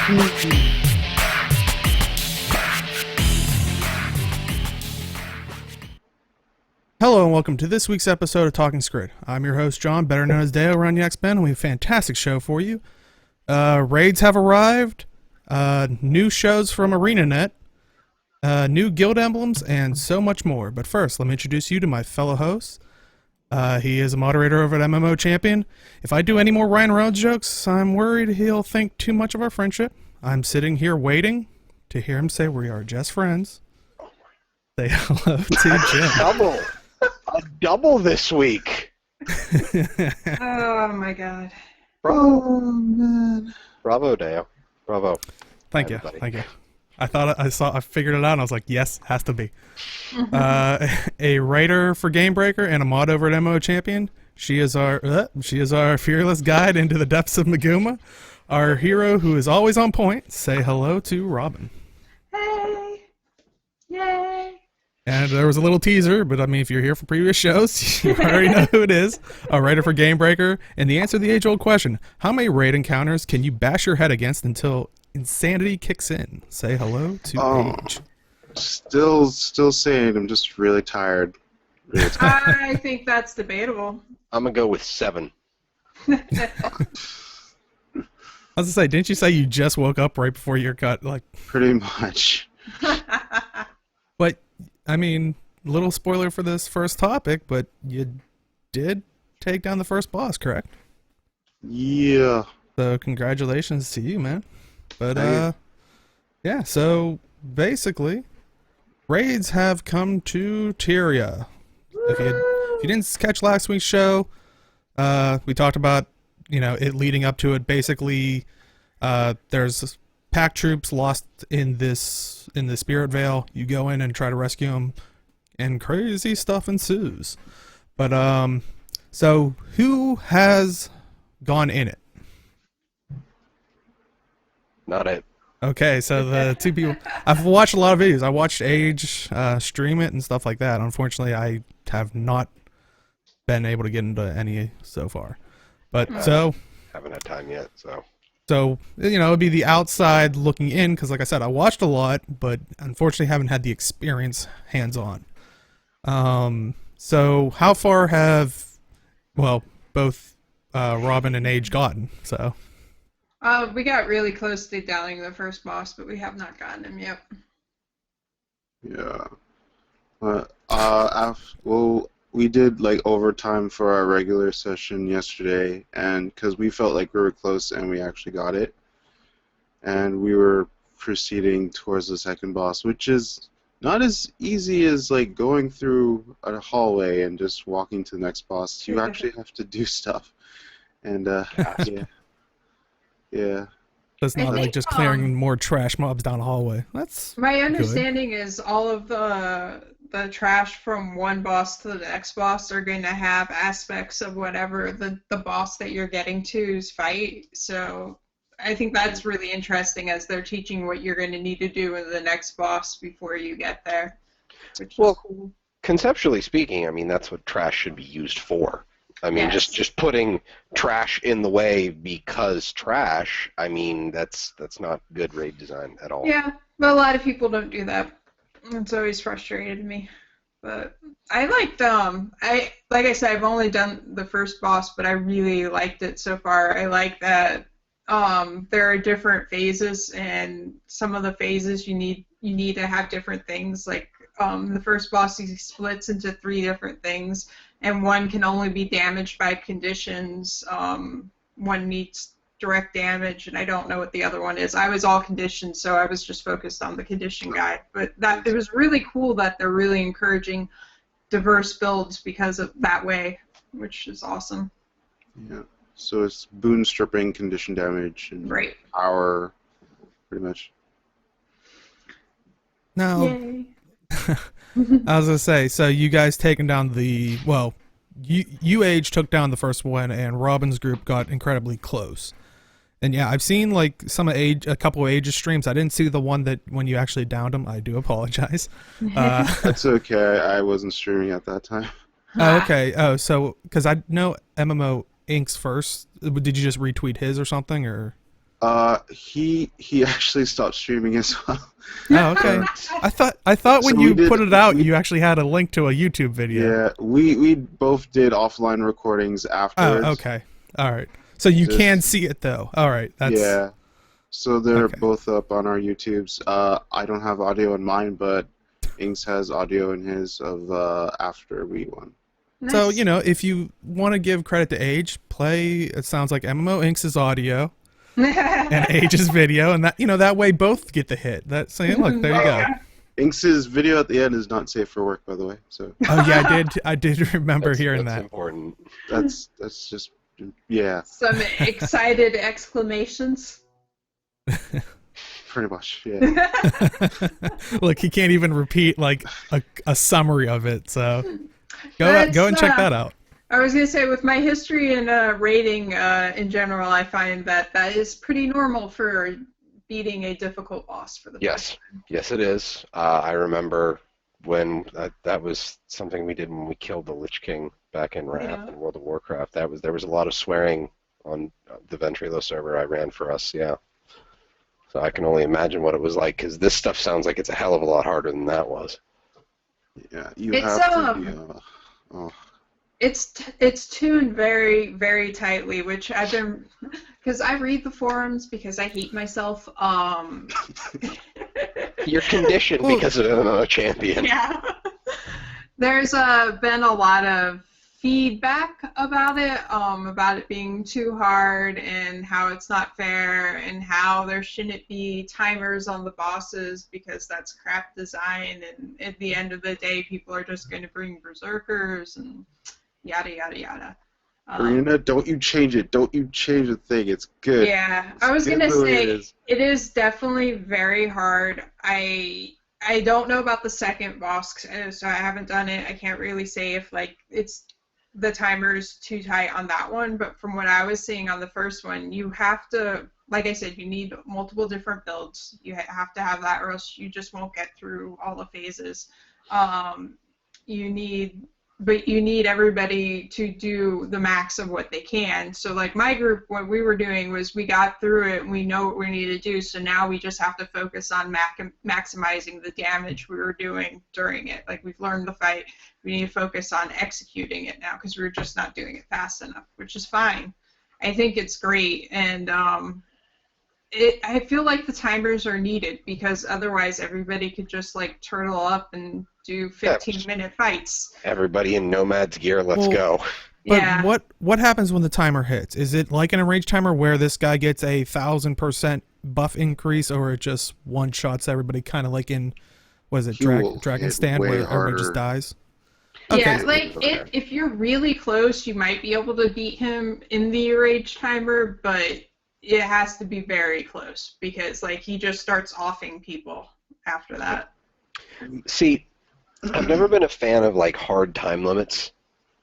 Hello and welcome to this week's episode of Talking Skritt. I'm your host John, better known as Dale around the X-Men, and we have a fantastic show for you. Raids have arrived, new shows from ArenaNet, new Guild Emblems, and so much more. But first, let me introduce you to my fellow host. He is a moderator over at MMO Champion. If I do any more Ryan Reynolds jokes, I'm worried he'll think too much of our friendship. I'm sitting here waiting to hear him say we are just friends. Say hello to Jim. A double this week. Oh my god. Bravo, man. Bravo, Dale. Bravo. Thank you. Thank you. I figured it out and I was like, yes, has to be. A writer for Gamebreaker and a mod over at MMO Champion. She is our fearless guide into the depths of Maguma. Our hero who is always on point. Say hello to Robin. Hey. Yay. And there was a little teaser, but I mean, if you're here for previous shows, you already know who it is. A writer for Gamebreaker. And the answer to the age-old question, how many raid encounters can you bash your head against until insanity kicks in? Say hello to Age. Still saying I'm just really tired. Really tired. I think that's debatable. I'm going to go with 7. I was going to say, didn't you say you just woke up right before your cut? Like, pretty much. But, I mean, little spoiler for this first topic, but you did take down the first boss, correct? Yeah. So congratulations to you, man. But yeah, so basically raids have come to Tyria. If you didn't catch last week's show, we talked about, you know, it leading up to it. Basically, there's pack troops lost in the Spirit Vale. You go in and try to rescue them, and crazy stuff ensues. But so who has gone in it? Not it. Okay, so the two people. I've watched a lot of videos. I watched Age stream it and stuff like that. Unfortunately, I have not been able to get into any so far. But Haven't had time yet, so. So, you know, it'd be the outside looking in, because like I said, I watched a lot, but unfortunately haven't had the experience hands-on. So how far have, well, both Robin and Age gotten? So. We got really close to downing the first boss, but we have not gotten him yet. Yeah. Well, we did like overtime for our regular session yesterday, and because we felt like we were close and we actually got it, and we were proceeding towards the second boss, which is not as easy as like going through a hallway and just walking to the next boss. You actually have to do stuff, and yeah. It's not like just clearing more trash mobs down a hallway. That's my understanding is all of the trash from one boss to the next boss are going to have aspects of whatever the boss that you're getting to's fight. So I think that's really interesting as they're teaching what you're going to need to do in the next boss before you get there. Which is cool. Conceptually speaking, I mean, that's what trash should be used for. I mean, Yes. just putting trash in the way because trash, I mean, that's not good raid design at all. Yeah, but a lot of people don't do that. It's always frustrated me. But I liked like I said, I've only done the first boss, but I really liked it so far. I like that there are different phases, and some of the phases you need to have different things. Like the first boss, he splits into 3 different things, and one can only be damaged by conditions. One needs direct damage, and I don't know what the other one is. I was all conditioned, so I was just focused on the condition guide. But it was really cool that they're really encouraging diverse builds because of that way, which is awesome. Yeah. So it's boon stripping, condition damage, and power, pretty much. Now, Yay. I was gonna say, so you guys taken down the you Age took down the first one, and Robin's group got incredibly close. And yeah, I've seen like a couple of Ages streams. I didn't see the one that when you actually downed him. I do apologize. That's okay. I wasn't streaming at that time. Oh, okay. Oh, so because I know MMO Inc.'s first. Did you just retweet his or something, or? He actually stopped streaming as well. Oh, okay. I thought when So you we did- put it out, we- you actually had a link to a YouTube video. Yeah, we both did offline recordings afterwards. Oh, okay. All right. So you Just- can see it though. All right. That's Yeah. So they're Okay. both up on our YouTubes. I don't have audio in mine, but Inks has audio in his of after we won. So, Nice. you know, if you want to give credit to Age, play, it sounds like MMO Inks' audio and Age's video, and that, you know, that way both get the hit. That's saying, look, there you go. Inks' video at the end is not safe for work, by the way. So Oh yeah, I did remember hearing that's that. important. that's just yeah, Some excited exclamations. pretty much yeah. Look, he can't even repeat like a summary of it, so go That's, and check that out. I was gonna say, with my history and rating in general, I find that is pretty normal for beating a difficult boss for the Yes, first time. yes, it is. I remember when that was something we did when we killed the Lich King back in Wrath Yeah. in World of Warcraft. There was a lot of swearing on the Ventrilo server I ran for us. Yeah, so I can only imagine what it was like, because this stuff sounds like it's a hell of a lot harder than that was. Yeah, you It's, have to be. Oh, It's tuned very, very tightly, which I've been, because I read the forums because I hate myself. You're conditioned Well- because of MMO Champion. Yeah. There's been a lot of feedback about it being too hard and how it's not fair and how there shouldn't be timers on the bosses because that's crap design, and at the end of the day people are just going to bring berserkers and yada yada yada. Arena, don't you change it. Don't you change the thing. It's good. Yeah, I was Good gonna the way say it is. it is definitely very hard. I don't know about the second boss, so I haven't done it. I can't really say if like it's the timer's too tight on that one, but from what I was seeing on the first one, you have to, like I said, you need multiple different builds. You have to have that, or else you just won't get through all the phases. You need everybody to do the max of what they can. So like my group, what we were doing was we got through it and we know what we need to do, so now we just have to focus on maximizing the damage we were doing during it. Like we've learned the fight, we need to focus on executing it now because we're just not doing it fast enough, which is fine. I think it's great, and I feel like the timers are needed because otherwise everybody could just like turtle up and do 15-minute fights. Everybody in Nomad's gear, let's Well, go. But Yeah. what happens when the timer hits? Is it like an enraged timer where this guy gets 1,000% buff increase, or it just one shots everybody, kind of like in, was it He will Dragon hit Stand, way where everybody harder. just dies? Yeah, Okay. like Okay. if you're really close, you might be able to beat him in the rage timer, but it has to be very close because like he just starts offing people after that. See, I've never been a fan of like hard time limits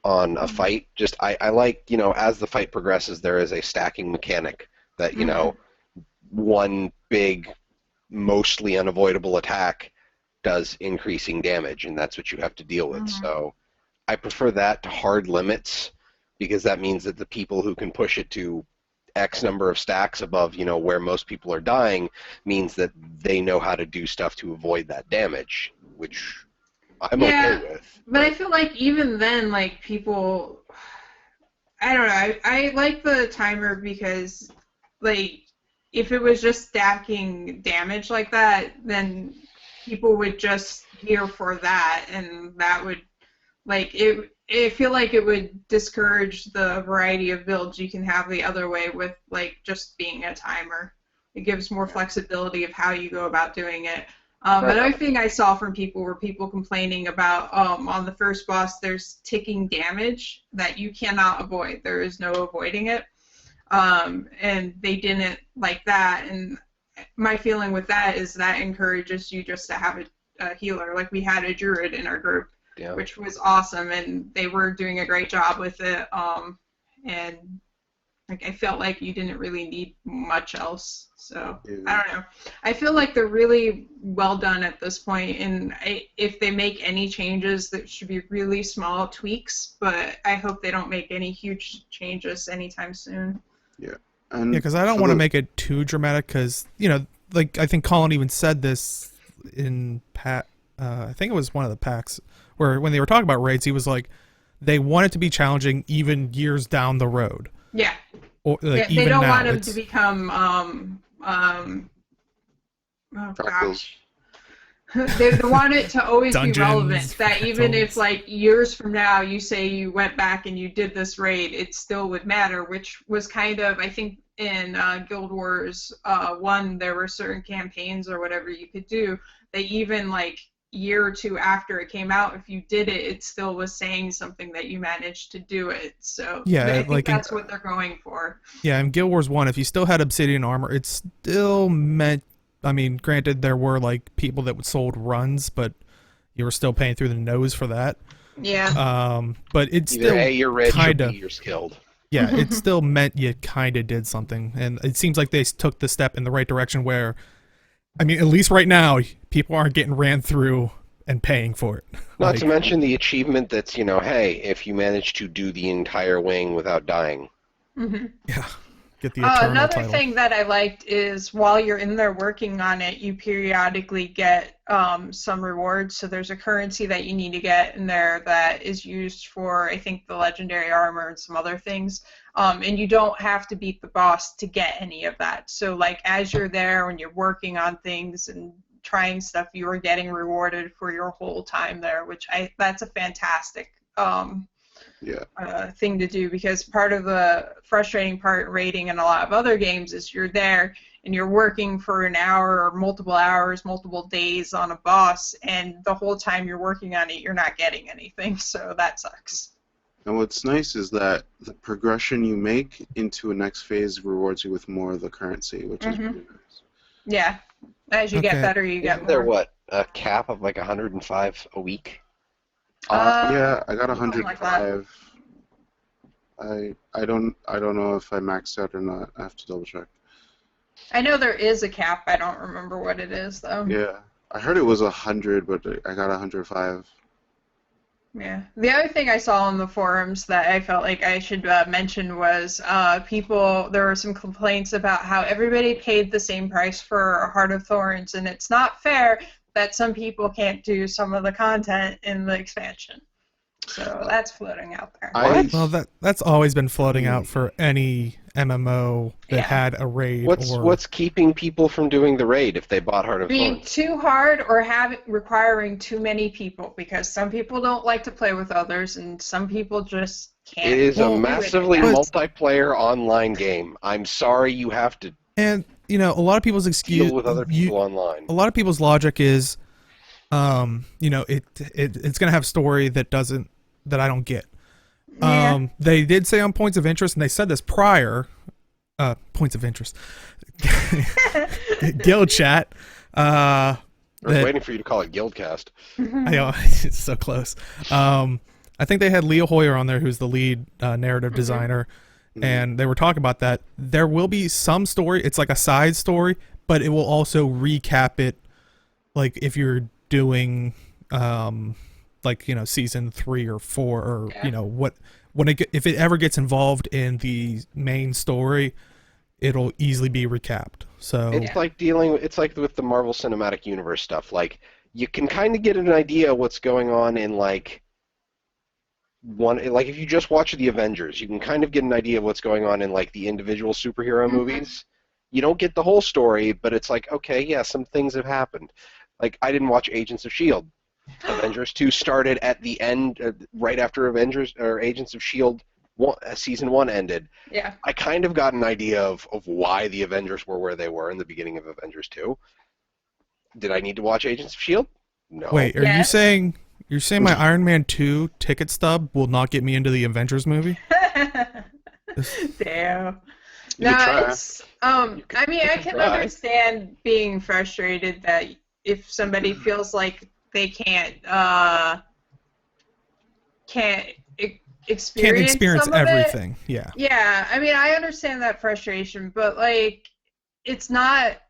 on a fight. Just I like, you know, as the fight progresses, there is a stacking mechanic that, you know, one big, mostly unavoidable attack does increasing damage, and that's what you have to deal with. So I prefer that to hard limits because that means that the people who can push it to X number of stacks above, you know, where most people are dying means that they know how to do stuff to avoid that damage, which I'm Yeah. okay with. But I feel like even then, like people, I don't know. I like the timer because, like, if it was just stacking damage like that, then people would just hear for that, and that would, like, it. I feel like it would discourage the variety of builds you can have the other way with, like, just being a timer. It gives more flexibility of how you go about doing it. Another thing I saw from people were people complaining about on the first boss there's ticking damage that you cannot avoid. There is no avoiding it. And they didn't like that. And my feeling with that is that encourages you just to have a healer. Like we had a druid in our group, Yeah. which was awesome, and they were doing a great job with it. And like I felt like you didn't really need much else. So I don't know. I feel like they're really well done at this point, and if they make any changes, that should be really small tweaks. But I hope they don't make any huge changes anytime soon. And Yeah, because I don't want to make it too dramatic. Because like I think Colin even said this in I think it was one of the packs where when they were talking about raids, he was like, they want it to be challenging even years down the road. Yeah. Or like Yeah, they even don't now, want them to become oh gosh. They want it to always be relevant. That even if like years from now you say you went back and you did this raid, it still would matter. Which was kind of, I think, in Guild Wars 1, there were certain campaigns or whatever you could do. They even like year or two after it came out, if you did it, it still was saying something that you managed to do it. So yeah, I think like that's what they're going for. Yeah, in Guild Wars 1, if you still had obsidian armor, it still meant, I mean, granted, there were like people that sold runs, but you were still paying through the nose for that. Yeah. But it's Either still A, you're rich, kinda, or B, you're skilled. Yeah, it still meant you kind of did something. And it seems like they took the step in the right direction where, I mean, at least right now, people aren't getting ran through and paying for it. Not to mention the achievement that's, hey, if you manage to do the entire wing without dying. Mm-hmm. Yeah, get the eternal another title. thing that I liked is while you're in there working on it, you periodically get some rewards. So there's a currency that you need to get in there that is used for, I think, the legendary armor and some other things. And you don't have to beat the boss to get any of that. So like as you're there when you're working on things and trying stuff, you are getting rewarded for your whole time there, which that's a fantastic thing to do, because part of the frustrating part raiding in a lot of other games is you're there and you're working for an hour or multiple hours, multiple days on a boss, and the whole time you're working on it, you're not getting anything, so that sucks. And what's nice is that the progression you make into a next phase rewards you with more of the currency, which is pretty nice. Yeah. As you get better, you get more. There, what, a cap of like 105 a week? Yeah, I got 105. Like I don't know if I maxed out or not. I have to double check. I know there is a cap. I don't remember what it is though. Yeah, I heard it was 100, but I got 105. Yeah. The other thing I saw on the forums that I felt like I should mention was there were some complaints about how everybody paid the same price for Heart of Thorns, and it's not fair that some people can't do some of the content in the expansion. So that's floating out there. Well, that's always been floating out for any MMO that had a raid. What's keeping people from doing the raid if they bought Heart of Thorns? Being too hard or requiring too many people, because some people don't like to play with others and some people just can't. It is a massively multiplayer online game. I'm sorry you have to. And a lot of people's excuse deal with other people online. A lot of people's logic is, it's gonna have story that I don't get. Yeah. They did say on points of interest, and they said this prior. Points of interest. Guild chat. I was waiting for you to call it Guildcast. I know, it's so close. I think they had Leo Hoyer on there, who's the lead narrative designer, and they were talking about that. There will be some story. It's like a side story, but it will also recap it, like if you're doing season 3 or 4 or if it ever gets involved in the main story, it'll easily be recapped. So it's like with the Marvel Cinematic Universe stuff. Like you can kind of get an idea of what's going on in like if you just watch the Avengers, you can kind of get an idea of what's going on in like the individual superhero movies. You don't get the whole story, but it's like, okay, yeah, some things have happened. Like I didn't watch Agents of S.H.I.E.L.D. Avengers 2 started at the end, right after Agents of S.H.I.E.L.D. Season 1 ended. Yeah. I kind of got an idea of why the Avengers were where they were in the beginning of Avengers 2. Did I need to watch Agents of S.H.I.E.L.D.? No. Wait, are you saying my Iron Man 2 ticket stub will not get me into the Avengers movie? Damn. No, it's I mean, I can understand being frustrated that if somebody feels like they can't experience everything. Yeah. Yeah, I mean, I understand that frustration, but like, it's not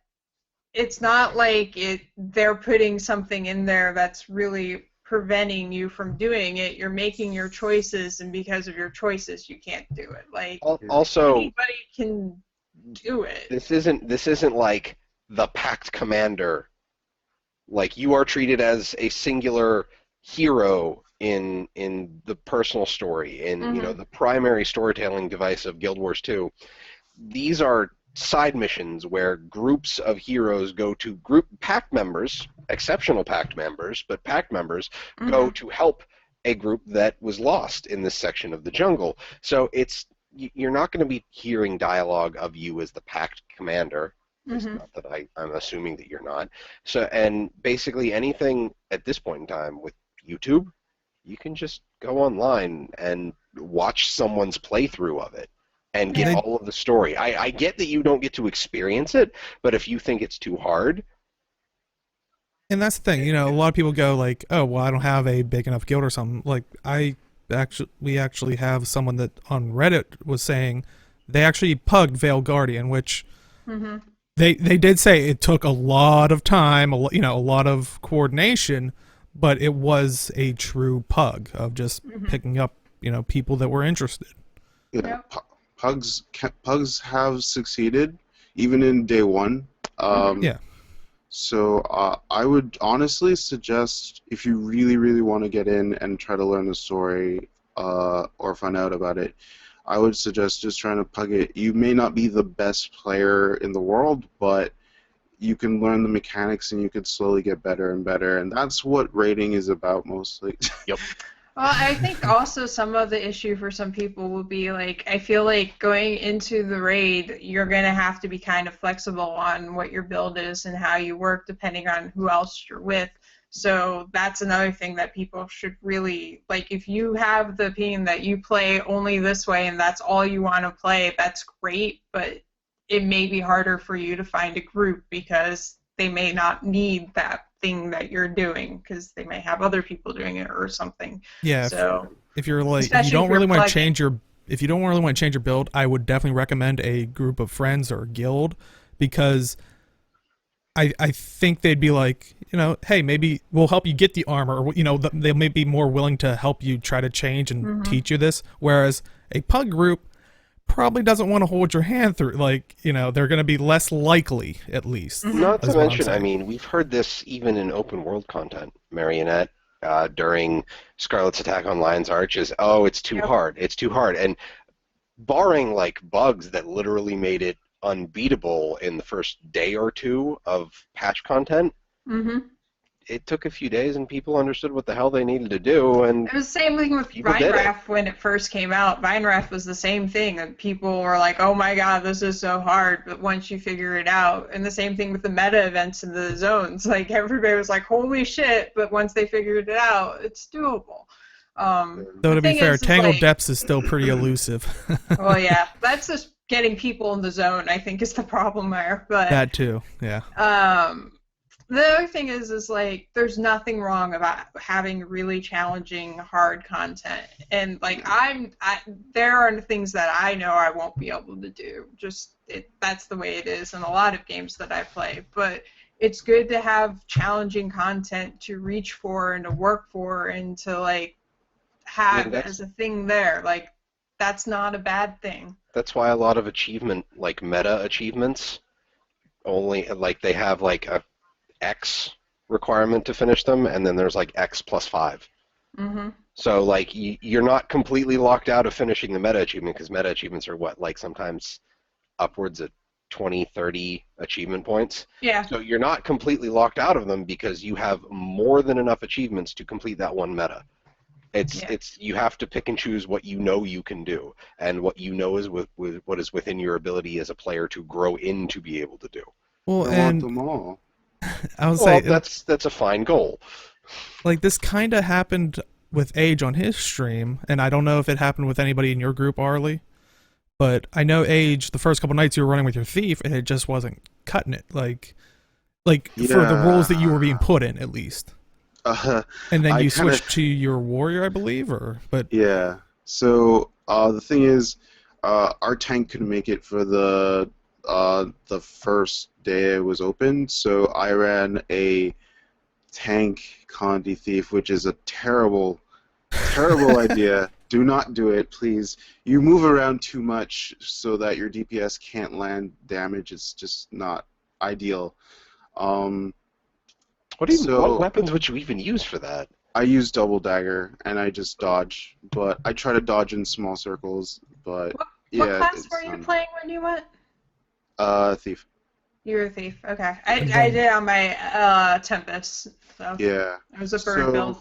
like they're putting something in there that's really preventing you from doing it. You're making your choices, and because of your choices, you can't do it. Like, also, anybody can do it. This isn't like the Pact Commander. Like, you are treated as a singular hero in the personal story, in the primary storytelling device of Guild Wars 2. These are side missions where groups of heroes go to group pact members, exceptional pact members, but pact members go to help a group that was lost in this section of the jungle. So you're not going to be hearing dialogue of you as the pact commander. It's not that I'm assuming that you're not. So, and basically anything at this point in time with YouTube, you can just go online and watch someone's playthrough of it and get all of the story. I get that you don't get to experience it, but if you think it's too hard... And that's the thing, a lot of people go like, oh, well, I don't have a big enough guild or something. Like, we actually have someone that on Reddit was saying they actually pugged Veil Guardian, which they did say it took a lot of time, a lot of coordination, but it was a true pug of just picking up, people that were interested. Yeah, pugs have succeeded even in day one. Yeah. So I would honestly suggest, if you really, really want to get in and try to learn the story or find out about it, I would suggest just trying to pug it. You may not be the best player in the world, but you can learn the mechanics and you could slowly get better and better, and that's what raiding is about mostly. Yep. Well, I think also some of the issue for some people will be like, I feel like going into the raid, you're going to have to be kind of flexible on what your build is and how you work depending on who else you're with. So that's another thing that people should really, like, if you have the opinion that you play only this way and that's all you want to play, that's great, but it may be harder for you to find a group because they may not need that thing that you're doing because they may have other people doing it or something. Yeah. So if you're like, if you don't really want to change your build, I would definitely recommend a group of friends or a guild, because I think they'd be like, hey, maybe we'll help you get the armor, or they may be more willing to help you try to change and teach you this, whereas a pug group probably doesn't want to hold your hand through, like, they're going to be less likely, at least. Not to mention, I mean, we've heard this even in open world content, ArenaNet, during Scarlet's attack on Lion's Arch is, oh, it's too hard, it's too hard. And barring, like, bugs that literally made it unbeatable in the first day or two of patch content, it took a few days and people understood what the hell they needed to do. And it was the same thing with Vinerath when it first came out. Vinerath was the same thing, and people were like, oh my god, this is so hard, but once you figure it out, and the same thing with the meta events in the zones, like everybody was like, holy shit, but once they figured it out, it's doable. Though to be fair, Tangled Depths is still pretty elusive. Well, yeah, that's just getting people in the zone, I think, is the problem there. But that too, yeah. The other thing is like, there's nothing wrong about having really challenging, hard content. And like, there are things that I know I won't be able to do. That's the way it is in a lot of games that I play. But it's good to have challenging content to reach for and to work for and to like have as a thing there. Like, that's not a bad thing. That's why a lot of achievement, like meta achievements, only like they have like a X requirement to finish them, and then there's like X plus 5. So like you're not completely locked out of finishing the meta achievement, because meta achievements are what, like sometimes upwards of 20, 30 achievement points. Yeah. So you're not completely locked out of them because you have more than enough achievements to complete that one meta. It's you have to pick and choose what you know you can do, and what you know is with what is within your ability as a player to grow in to be able to do. Well, I want them all. I would say that's a fine goal. Like, this kind of happened with Age on his stream, and I don't know if it happened with anybody in your group, Arlie, but I know Age, the first couple nights you were running with your thief, and it just wasn't cutting it, like for the roles that you were being put in, at least. And then you switched to your warrior, I believe, yeah. So the thing is, our tank couldn't make it for the first day it was open, so I ran a tank Condi Thief, which is a terrible idea. Do not do it, please. You move around too much so that your DPS can't land damage. It's just not ideal. What weapons would you even use for that? I use double dagger and I just dodge, but I try to dodge in small circles. But What class were you playing when you went? Thief. You were a thief. Okay, I did on my Tempest. So Yeah. it was a bird build.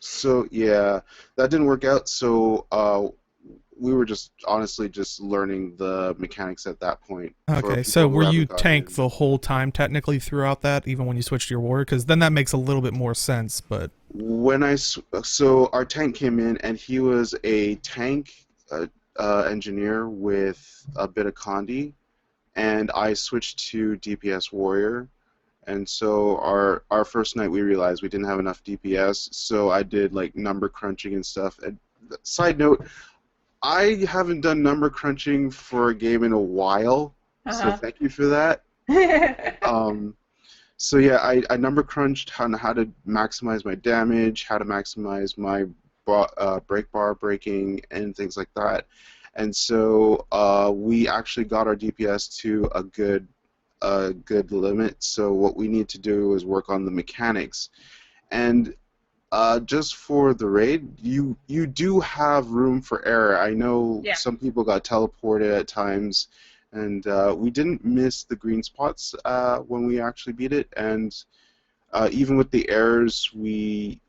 So yeah, that didn't work out. So we were just honestly just learning the mechanics at that point. Okay, so were you tank the whole time technically throughout that, even when you switched to your warrior? Because then that makes a little bit more sense. But when so our tank came in and he was a tank engineer with a bit of Condi, and I switched to DPS warrior. And so our first night we realized we didn't have enough DPS, so I did like number crunching and stuff. And side note, I haven't done number crunching for a game in a while, so thank you for that. So yeah, I number crunched on how to maximize my damage, how to maximize my break bar breaking, and things like that. And so we actually got our DPS to a good limit. So what we need to do is work on the mechanics. And just for the raid, you do have room for error. I know some people got teleported at times, and we didn't miss the green spots when we actually beat it. And even with the errors, we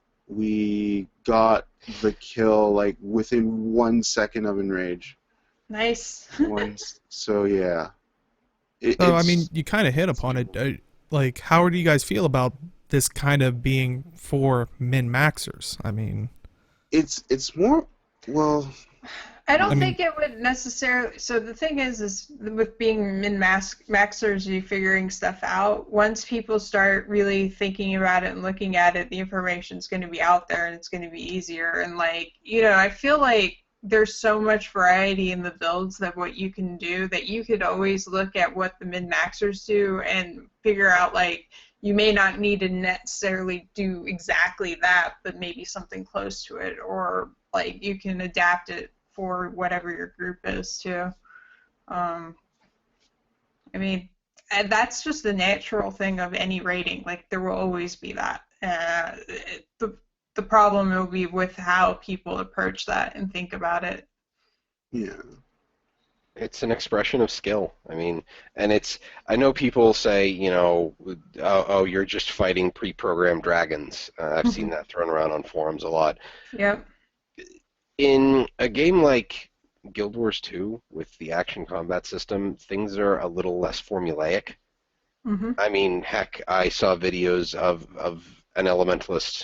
got the kill like within 1 second of enrage. Nice. So yeah. So I mean, you kind of hit upon it. Like, how do you guys feel about this kind of being for min-maxers? I mean, it's more, well, I don't think it would necessarily. So the thing is with being min-maxers, you figuring stuff out. Once people start really thinking about it and looking at it, the information's going to be out there and it's going to be easier. And like, I feel like there's so much variety in the builds that what you can do that you could always look at what the min-maxers do and figure out, like, you may not need to necessarily do exactly that, but maybe something close to it, or like you can adapt it for whatever your group is too. I mean, and that's just the natural thing of any rating. Like, there will always be that. The problem will be with how people approach that and think about it. Yeah. It's an expression of skill. I mean, and I know people say, oh, you're just fighting pre-programmed dragons. I've seen that thrown around on forums a lot. Yep. In a game like Guild Wars 2 with the action combat system, things are a little less formulaic. I mean, heck, I saw videos of an elementalist,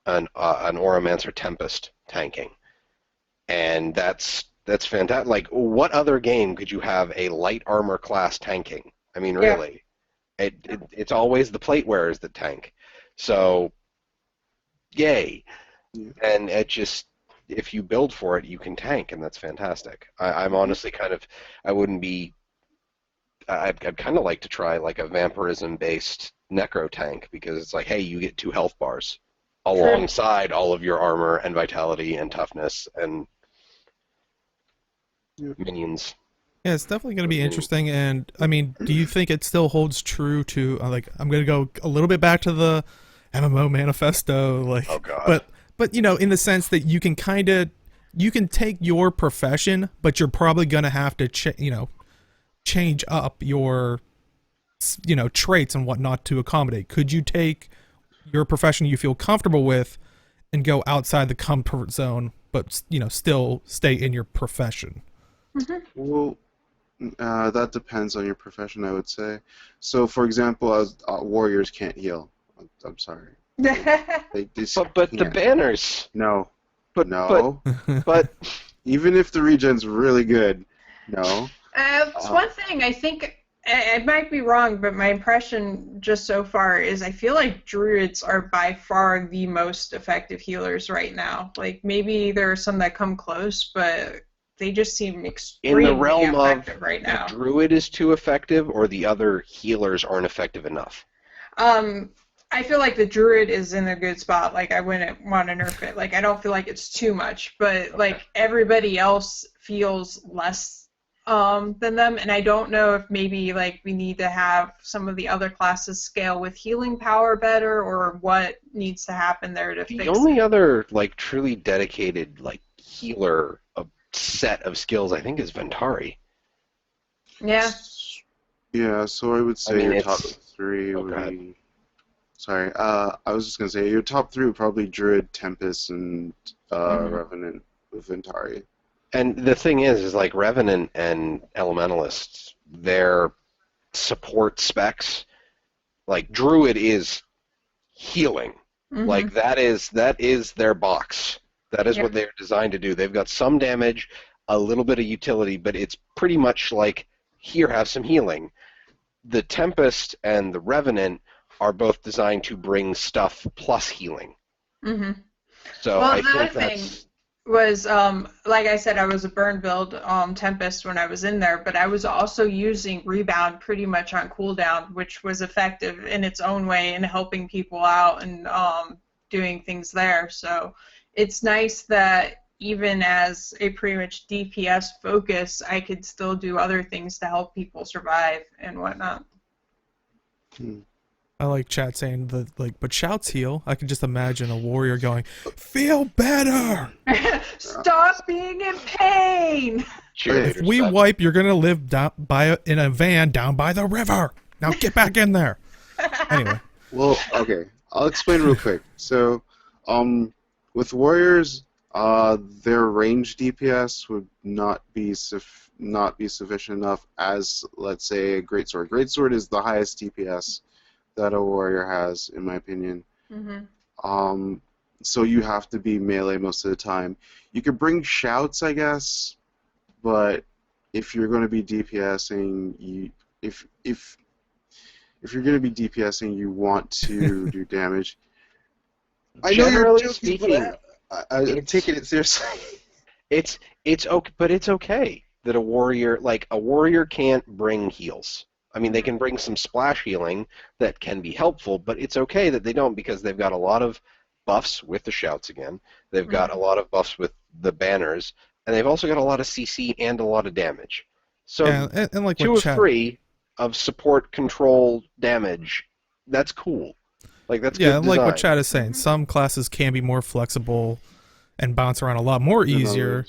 an Oromancer Tempest tanking, and that's fantastic. Like, what other game could you have a light armor class tanking? I mean, really, it's always the plate wearers that tank. So, yay! And it just, if you build for it, you can tank, and that's fantastic. I'm honestly I'd kind of like to try like a vampirism-based necro tank, because it's like, hey, you get 2 health bars alongside all of your armor and vitality and toughness and minions. Yeah, it's definitely going to be interesting. And I mean, do you think it still holds true to like, I'm going to go a little bit back to the MMO manifesto, like, oh god, but in the sense that you can take your profession, but you're probably going to have to change up your traits and whatnot to accommodate. Could you take your profession you feel comfortable with and go outside the comfort zone, but still stay in your profession? Well, that depends on your profession, I would say. So, for example, warriors can't heal. I'm sorry. They just but can't. The banners. No. But Even if the regen's really good, no. It's one thing, I think, it might be wrong, but my impression just so far is I feel like druids are by far the most effective healers right now. Like, maybe there are some that come close, but they just seem extremely in the realm effective of right now. The druid is too effective, or the other healers aren't effective enough? I feel like the druid is in a good spot. Like, I wouldn't want to nerf it. Like, I don't feel like it's too much, but like everybody else feels less than them, and I don't know if maybe like we need to have some of the other classes scale with healing power better, or what needs to happen there to fix The only it. other like truly dedicated like healer set of skills I think is Ventari. Yeah. Yeah, so I would say mean, your top it's- three Oh, would go ahead. be. Sorry, I was just gonna say your top three would probably Druid, Tempest, and Revenant with Ventari. And the thing is like Revenant and Elementalists, their support specs, like Druid is healing. Mhm. Like that is their box. That is Yep. what they're designed to do. They've got some damage, a little bit of utility, but it's pretty much like, here, have some healing. The Tempest and the Revenant are both designed to bring stuff plus healing. Mhm. So Well, I the other think that's was like I said, I was a burn build Tempest when I was in there, but I was also using rebound pretty much on cooldown, which was effective in its own way in helping people out and doing things there. So it's nice that even as a pretty much DPS focus, I could still do other things to help people survive and whatnot. I like chat saying that, like, but shouts heal. I can just imagine a warrior going, "Feel better." Stop being in pain. cheerleaders. If we but- wipe, you're gonna live in a van down by the river. Now get back in there. Anyway, Well, okay, I'll explain real quick. So, with warriors, their range DPS would not be sufficient enough as, let's say, a greatsword. Greatsword is the highest DPS that a warrior has, in my opinion. Mm-hmm. So you have to be melee most of the time. You could bring shouts, I guess, but if you're going to be DPSing, if you're going to be DPSing, you want to do damage. I know you're Generally joking, speaking, but I'm taking it seriously. it's okay, but it's okay that a warrior can't bring heals. I mean, they can bring some splash healing that can be helpful, but it's okay that they don't, because they've got a lot of buffs with the shouts again. They've got a lot of buffs with the banners, and they've also got a lot of CC and a lot of damage. So yeah, and like 2 what of chat, 3 of support control damage, that's cool. Like, that's yeah, good like what design. chat is saying. Some classes can be more flexible and bounce around a lot more easier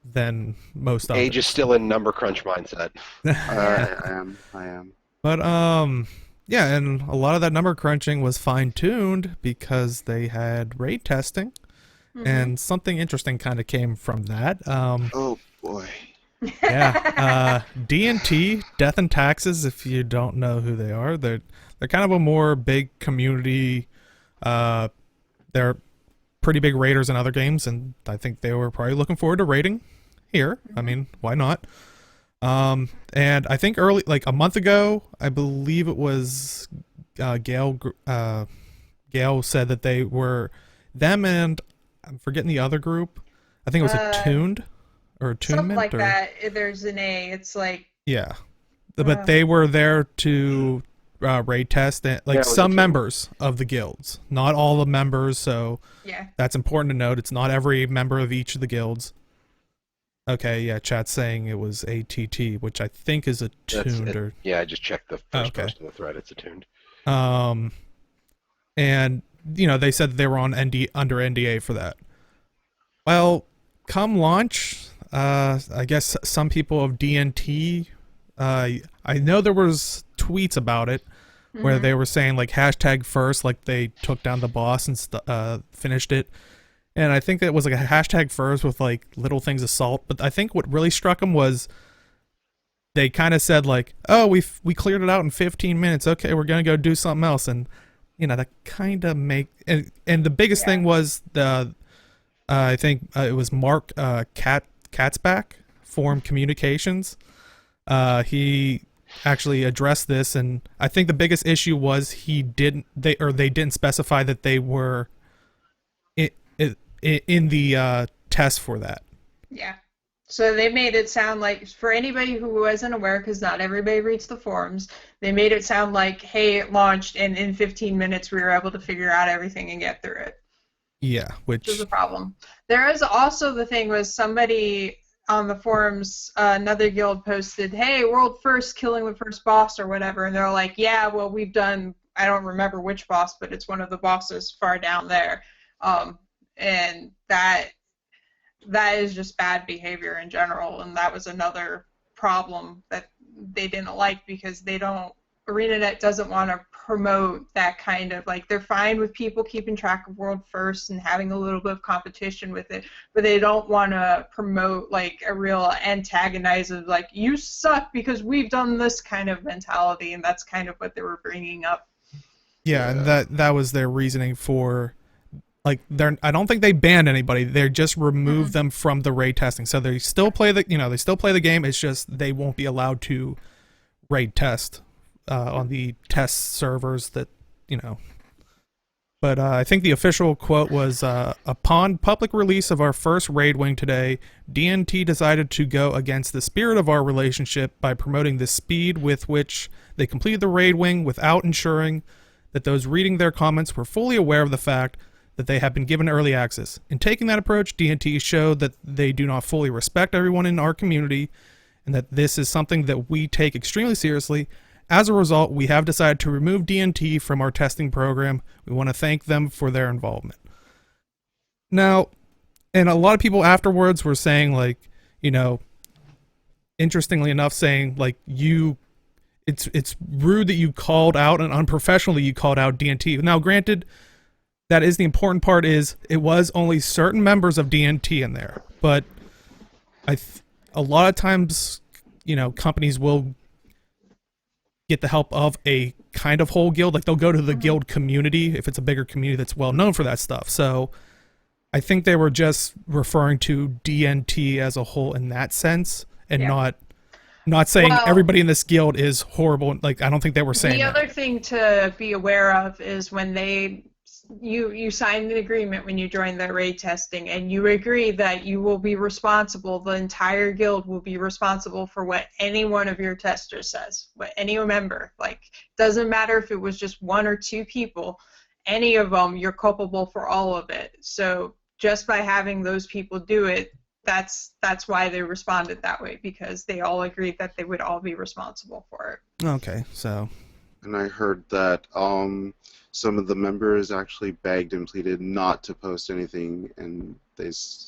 than most others. Age is still in number crunch mindset. I am. But yeah, and a lot of that number crunching was fine tuned because they had raid testing, and something interesting kind of came from that. Oh boy. Yeah, D&T, Death and Taxes. If you don't know who they are, they're kind of a more big community. They're pretty big raiders in other games, and I think they were probably looking forward to raiding here. I mean, why not? And I think early, like a month ago, I believe it was Gail said that they were, them and I'm forgetting the other group. I think it was Attuned or Attunement. Something like or, that. There's an A. It's like, Yeah. But they were there to raid test, Yeah, like it was some Attunement. members of the guilds. Not all the members, so yeah. that's important to note. It's not every member of each of the guilds. Okay, yeah, chat's saying it was ATT, which I think is Attuned. Or, Yeah, I just checked the first okay. post of the thread. It's attuned. And, you know, they said they were on under NDA for that. Well, come launch, I guess some people of DNT, I know there was tweets about it where they were saying like hashtag first, like they took down the boss and finished it. And I think it was like a hashtag first with like little things of salt. But I think what really struck them was they kind of said like, oh, we cleared it out in 15 minutes. Okay, we're going to go do something else. And, you know, that kind of and the biggest thing was I think it was Mark Katzbach, Forum Communications. He actually addressed this, and I think the biggest issue was they didn't specify that they were in the test for that. Yeah. So they made it sound like, for anybody who wasn't aware, because not everybody reads the forums, they made it sound like, hey, it launched, and in 15 minutes we were able to figure out everything and get through it. Yeah, Which is which a problem. There is also the thing was somebody on the forums, another guild posted, hey, world first, killing the first boss or whatever, and they're like, yeah, well, we've done, I don't remember which boss, but it's one of the bosses far down there. And that is just bad behavior in general, and that was another problem that they didn't like because they don't, ArenaNet doesn't want to promote that kind of, like, they're fine with people keeping track of world first and having a little bit of competition with it, but they don't want to promote, like, a real antagonizer, like, you suck because we've done this kind of mentality, and that's kind of what they were bringing up. yeah, and that was their reasoning for, like, I don't think they banned anybody. They just removed them from the raid testing. So they still play the game. It's just they won't be allowed to raid test on the test servers that, But I think the official quote was, upon public release of our first raid wing today, DNT decided to go against the spirit of our relationship by promoting the speed with which they completed the raid wing without ensuring that those reading their comments were fully aware of the fact that they have been given early access. In taking that approach, DNT showed that they do not fully respect everyone in our community and that this is something that we take extremely seriously. As a result, we have decided to remove DNT from our testing program. We want to thank them for their involvement. Now, and a lot of people afterwards were saying, like, interestingly enough, saying, like, it's rude that you called out and unprofessional that you called out DNT. Now, granted, that is the important part, is it was only certain members of DNT in there, but a lot of times, companies will get the help of a kind of whole guild. Like, they'll go to the guild community if it's a bigger community that's well known for that stuff. So I think they were just referring to DNT as a whole in that sense, and not saying everybody in this guild is horrible. Like, I don't think they were saying that. The other thing to be aware of is when you signed an agreement when you joined the raid testing, and you agree that you will be responsible, the entire guild will be responsible for what any one of your testers says, what any member, like, doesn't matter if it was just one or two people, any of them, you're culpable for all of it. So just by having those people do it, that's why they responded that way, because they all agreed that they would all be responsible for it. Okay, so. And I heard that some of the members actually begged and pleaded not to post anything, and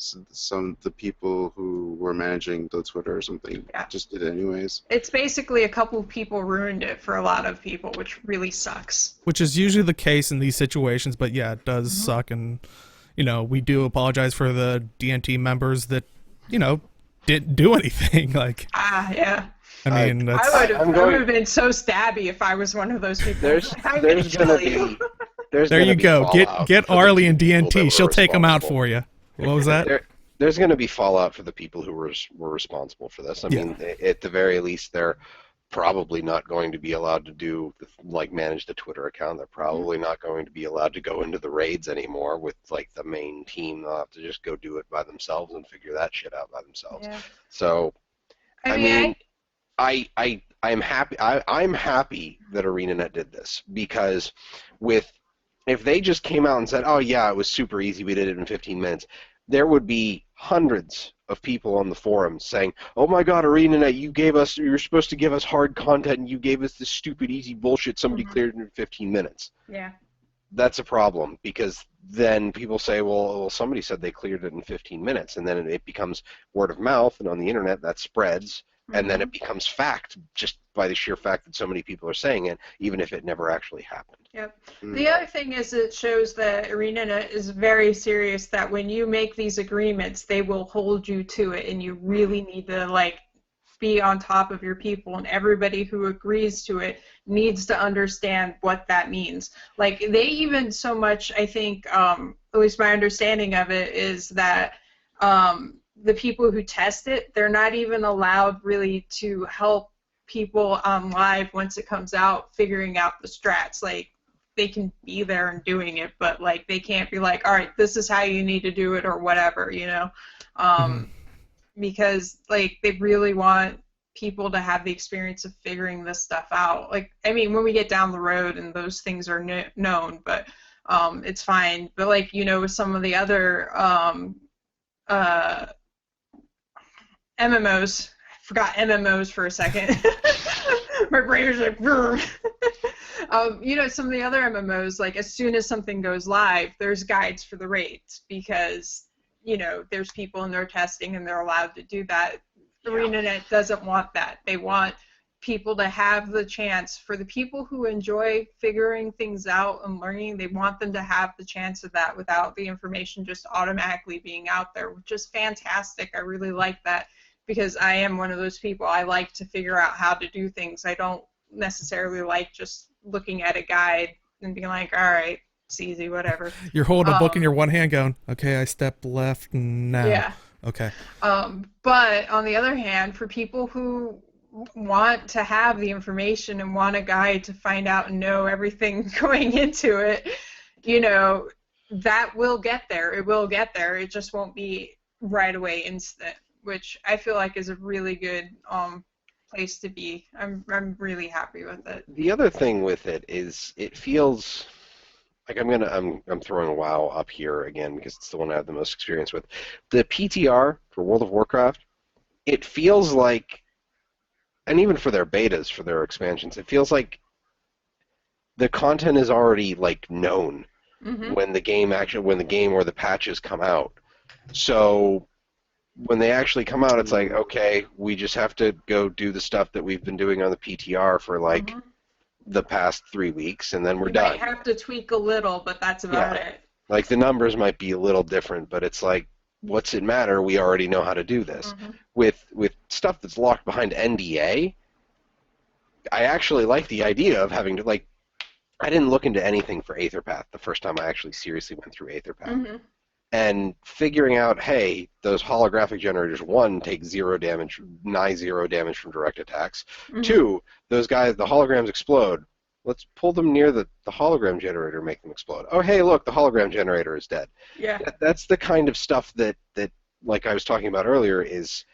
some of the people who were managing the Twitter or something just did it anyways. It's basically a couple of people ruined it for a lot of people, which really sucks. Which is usually the case in these situations, but yeah, it does suck, and we do apologize for the DNT members that didn't do anything. Like, yeah. I mean, that's... I would have been so stabby if I was one of those people. There's gonna be. There you go. Get Arlie and DNT. She'll take them out for you. What was that? There's going to be fallout for the people who were responsible for this. I mean, at the very least, they're probably not going to be allowed to manage the Twitter account. They're probably not going to be allowed to go into the raids anymore with, like, the main team. They'll have to just go do it by themselves and figure that shit out by themselves. Yeah. So, I mean, I'm happy. I'm happy that ArenaNet did this, because if they just came out and said, "Oh yeah, it was super easy. We did it in 15 minutes," there would be hundreds of people on the forums saying, "Oh my God, ArenaNet, you were supposed to give us hard content, and you gave us this stupid easy bullshit. Somebody cleared it in 15 minutes." Yeah. That's a problem, because then people say, well, somebody said they cleared it in 15 minutes, and then it becomes word of mouth, and on the internet that spreads. And then it becomes fact just by the sheer fact that so many people are saying it, even if it never actually happened. Yep. The other thing is, it shows that ArenaNet is very serious, that when you make these agreements, they will hold you to it, and you really need to, like, be on top of your people, and everybody who agrees to it needs to understand what that means. Like, they even so much, I think, at least my understanding of it is that the people who test it, they're not even allowed really to help people on live once it comes out figuring out the strats. Like, they can be there and doing it, but, like, they can't be like, all right, this is how you need to do it or whatever, because like they really want people to have the experience of figuring this stuff out. Like, I mean, when we get down the road and those things are known, but it's fine. But like, you know, with some of the other MMOs, I forgot MMOs for a second. My brain was like, you know, some of the other MMOs, like as soon as something goes live, there's guides for the raids because, you know, there's people in their testing and they're allowed to do that. ArenaNet doesn't want that. They want people to have the chance. For the people who enjoy figuring things out and learning, they want them to have the chance of that without the information just automatically being out there, which is fantastic. I really like that because I am one of those people. I like to figure out how to do things. I don't necessarily like just looking at a guide and being like, all right, it's easy, whatever. You're holding a book in your one hand going, okay, I step left now. Yeah. Okay. But on the other hand, for people who want to have the information and want a guide to find out and know everything going into it, you know, that will get there. It will get there. It just won't be right away instant, which I feel like is a really good place to be. I'm really happy with it. The other thing with it is it feels like I'm throwing WoW up here again because it's the one I have the most experience with. The PTR for World of Warcraft, it feels like, and even for their betas, for their expansions, it feels like the content is already like known when the game or the patches come out. So when they actually come out, it's like, okay, we just have to go do the stuff that we've been doing on the PTR for like the past 3 weeks, and then we're done. You might have to tweak a little, but that's about it. Like the numbers might be a little different, but it's like, what's it matter? We already know how to do this. With stuff that's locked behind NDA, I actually like the idea of having to, like, I didn't look into anything for Aetherpath the first time I actually seriously went through Aetherpath. And figuring out, hey, those holographic generators, 1, take 0 damage, nigh 0 damage from direct attacks. 2, those guys, the holograms explode. Let's pull them near the hologram generator and make them explode. Oh, hey, look, the hologram generator is dead. Yeah. That's the kind of stuff that, like I was talking about earlier, is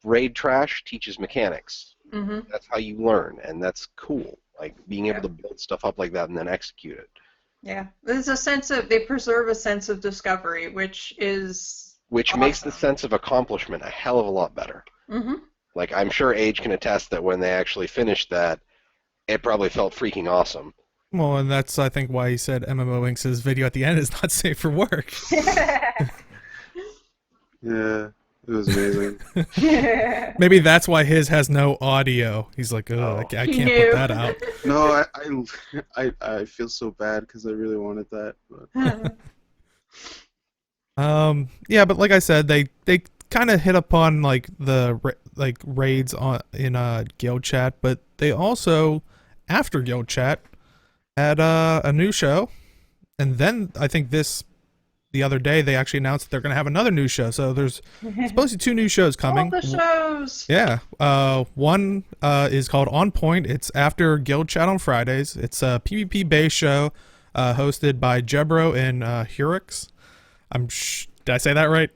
raid trash teaches mechanics. That's how you learn, and that's cool. Like, being able to build stuff up like that and then execute it. Yeah, there's a sense of, they preserve a sense of discovery, which is awesome. Makes the sense of accomplishment a hell of a lot better. Like, I'm sure Age can attest that when they actually finished that, it probably felt freaking awesome. Well, and that's, I think, why he said MMO Inks' video at the end is not safe for work. Yeah, it was amazing. Maybe that's why his has no audio. He's like, oh, I can't put that out. No, I feel so bad because I really wanted that. But. Yeah, but like I said, they kind of hit upon like the raids in Guild Chat, but they also, after Guild Chat, had a new show, and then I think the other day they actually announced that they're going to have another new show. So there's supposedly 2 new shows coming. All the shows. Yeah. One is called On Point. It's after Guild Chat on Fridays. It's a PvP based show hosted by Jebro and Hurix. Did I say that right?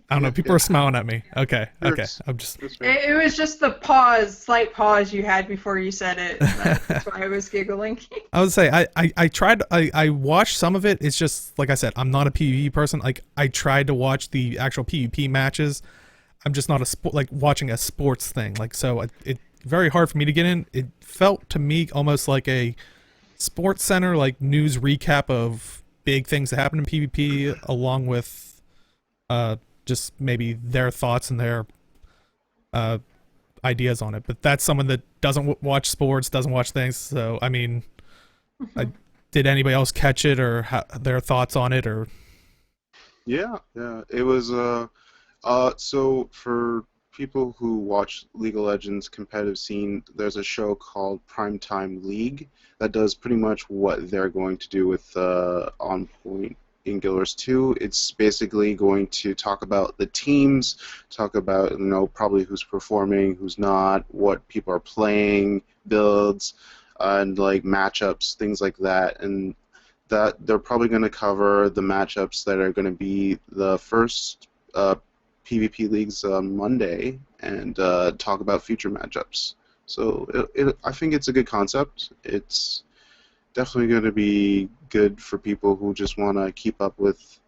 I don't know. People are smiling at me. Okay. I'm just. It was just the slight pause you had before you said it. That's why I was giggling. I would say I tried. I watched some of it. It's just like I said. I'm not a PvP person. Like I tried to watch the actual PvP matches. I'm just not like watching a sports thing. Like so, it very hard for me to get in. It felt to me almost like a Sports Center like news recap of big things that happen in PvP, along with just maybe their thoughts and their ideas on it. But that's someone that doesn't watch sports, doesn't watch things. So I mean, did anybody else catch it or their thoughts on it? Or Yeah, it was. So for people who watch League of Legends competitive scene, there's a show called Primetime League that does pretty much what they're going to do with On Point in Guild Wars 2. It's basically going to talk about the teams, talk about, probably who's performing, who's not, what people are playing, builds, and like matchups, things like that. And that they're probably going to cover the matchups that are going to be the first PvP leagues on Monday and talk about future matchups. So I think it's a good concept. It's definitely going to be good for people who just want to keep up with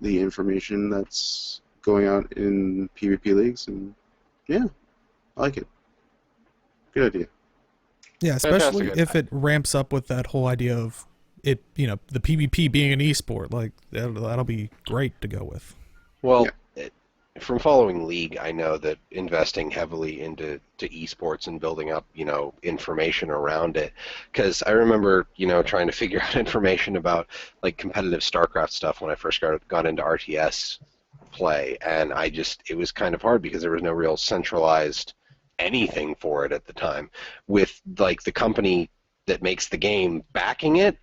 the information that's going out in PvP leagues, and yeah, I like it. Good idea. Yeah, especially Fantastic. if it ramps up with that whole idea of it, the PvP being an esport. Like that'll be great to go with. Well, from following League, I know that investing heavily into esports and building up, information around it. Because I remember, trying to figure out information about like competitive StarCraft stuff when I first got into RTS play, and it was kind of hard because there was no real centralized anything for it at the time. With like the company that makes the game backing it,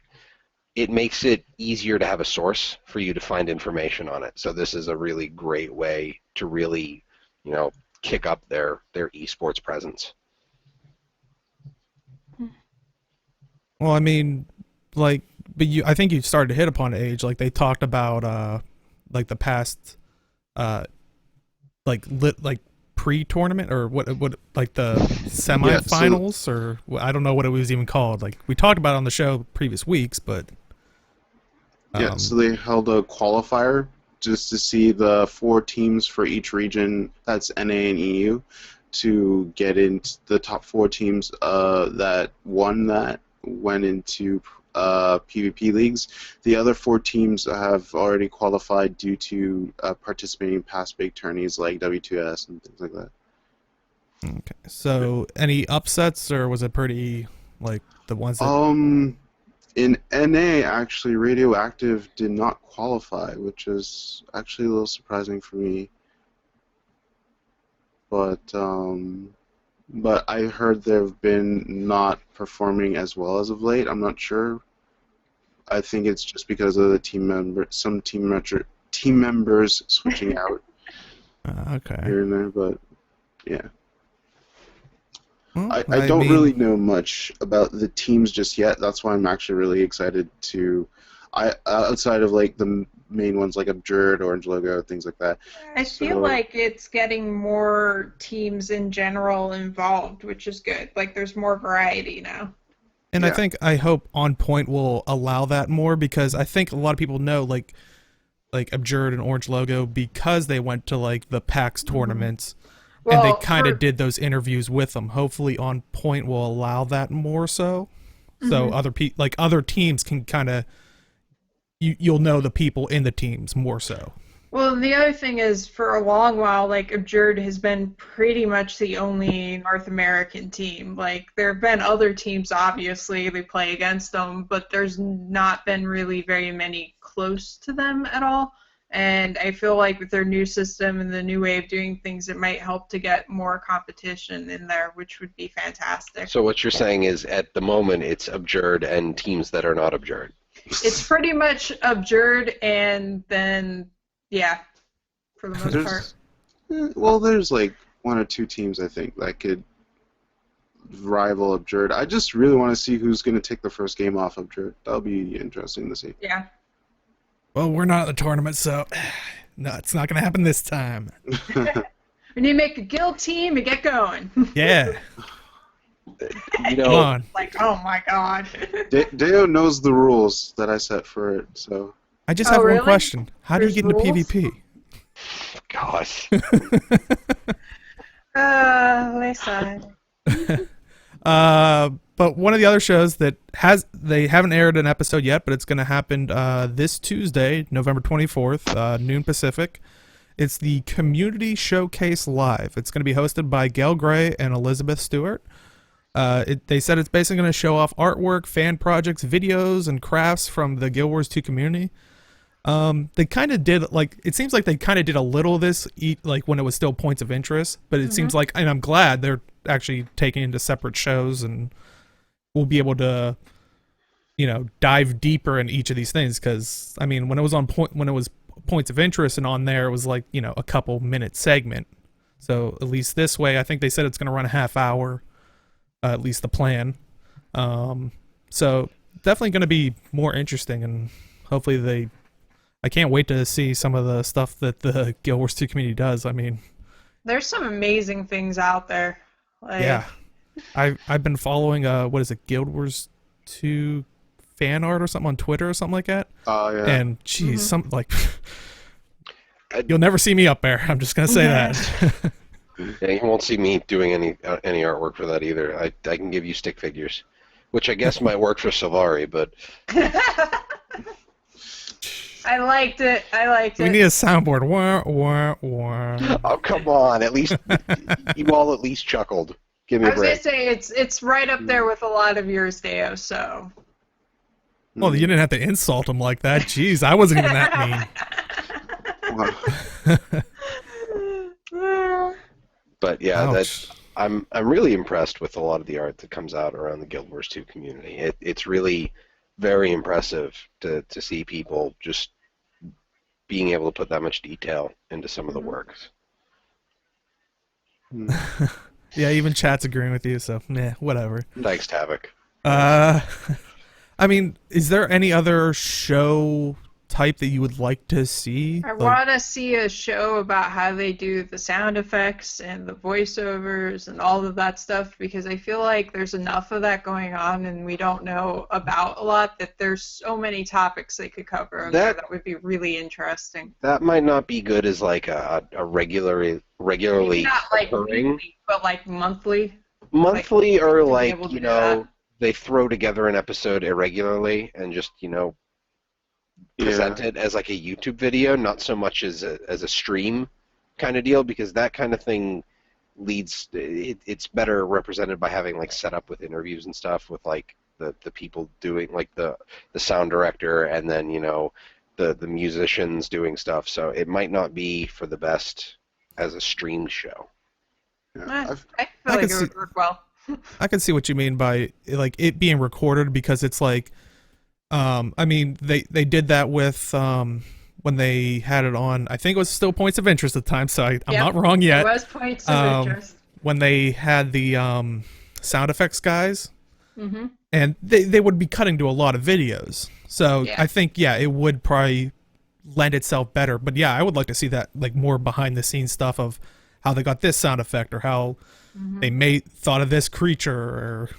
it makes it easier to have a source for you to find information on it. So this is a really great way to really, kick up their esports presence. Well, I mean, like, but I think you started to hit upon age. Like they talked about, like the past, like pre-tournament or what, like the semifinals or I don't know what it was even called. Like we talked about it on the show previous weeks, but. Yeah, so they held a qualifier just to see the 4 teams for each region, that's NA and EU, to get into the top 4 teams that won that went into PvP leagues. The other 4 teams have already qualified due to participating in past big tourneys like W2S and things like that. Okay, so any upsets or was it pretty like the ones that... In NA, actually, Radioactive did not qualify, which is actually a little surprising for me. But I heard they've been not performing as well as of late. I'm not sure. I think it's just because of the some team members switching out okay. here and there. But yeah. Well, I don't really know much about the teams just yet. That's why I'm actually really excited to. Outside of like the main ones like Abjurd, Orange Logo, things like that. I feel like it's getting more teams in general involved, which is good. Like there's more variety now. And Yeah. I hope On Point will allow that more because I think a lot of people know like Abjurd and Orange Logo because they went to like the PAX tournaments. Well, and they kind of did those interviews with them. Hopefully, On Point will allow that more so other teams can kind of you'll know the people in the teams more so. Well, the other thing is, for a long while, like Abjurd has been pretty much the only North American team. Like there have been other teams, obviously, they play against them, but there's not been really very many close to them at all. And I feel like with their new system and the new way of doing things, it might help to get more competition in there, which would be fantastic. So what you're saying is, at the moment, it's Abjurd and teams that are not Abjurd. It's pretty much Abjurd, and then, yeah, for the most part. Well, there's like 1 or 2 teams I think that could rival Abjurd. I just really want to see who's going to take the first game off Abjurd. That'll be interesting to see. Yeah. Well, we're not at the tournament, so no, it's not going to happen this time. We need to make a guild team and get going. Yeah. You Come know, on. Like, oh my god. Deo knows the rules that I set for it, so. I just have really? one question. How do you There's get into rules? PvP? gosh. Listen. But one of the other shows that they haven't aired an episode yet, but it's going to happen this Tuesday, November 24th, noon Pacific. It's the Community Showcase Live. It's going to be hosted by Gail Gray and Elizabeth Stewart. They said it's basically going to show off artwork, fan projects, videos, and crafts from the Guild Wars 2 community. They kind of did, like, it seems like they kind of did a little of this, like, when it was still points of interest, but it seems like, and I'm glad they're actually taking into separate shows, and we'll be able to, dive deeper in each of these things, because, I mean, when it was points of interest and on there, it was like, a couple minute segment. So at least this way, I think they said it's going to run a half hour, at least the plan. So definitely going to be more interesting, and hopefully I can't wait to see some of the stuff that the Guild Wars 2 community does. I mean, There's some amazing things out there. Like, yeah. I've been following what is it, Guild Wars 2 fan art or something on Twitter or something like that. Oh yeah. And geez, some like you'll never see me up there. I'm just gonna say that. Yeah, you won't see me doing any artwork for that either. I can give you stick figures, which I guess might work for Sylvari, but I liked it. We need a soundboard. Wah, wah, wah. oh come on, at least you all at least chuckled. Give me I a was gonna break. say it's right up there with a lot of yours, Deo. So. Well, you didn't have to insult him like that. Jeez, I wasn't even that mean. But yeah, Ouch. I'm really impressed with a lot of the art that comes out around the Guild Wars 2 community. It's really very impressive to see people just being able to put that much detail into some of the works. Yeah, even chat's agreeing with you, so whatever. Thanks, Tavik. I mean, is there any other show type that you would like to see? I Like, want to see a show about how they do the sound effects and the voiceovers and all of that stuff, because I feel like there's enough of that going on and we don't know about a lot, that there's so many topics they could cover that would be really interesting. That might not be good as like a regularly Maybe not like occurring weekly, but like monthly. monthly, or to be like able to you do know that. they throw together an episode irregularly and just present it as like a YouTube video, not so much as a stream kind of deal, because that kind of thing it's better represented by having like set up with interviews and stuff with like the people doing like the sound director, and then the musicians doing stuff. So it might not be for the best as a streamed show. I feel I like could it would work well. I can see what you mean by like it being recorded, because it's like, I mean, they did that with when they had it on. I think it was still Points of Interest at the time, so I'm Yep, not wrong yet. It was Points of Interest. When they had the sound effects guys, Mm-hmm. and they would be cutting to a lot of videos. So Yeah. I think it would probably lend itself better. But yeah, I would like to see that, like, more behind the scenes stuff of how they got this sound effect, or how they thought of this creature, or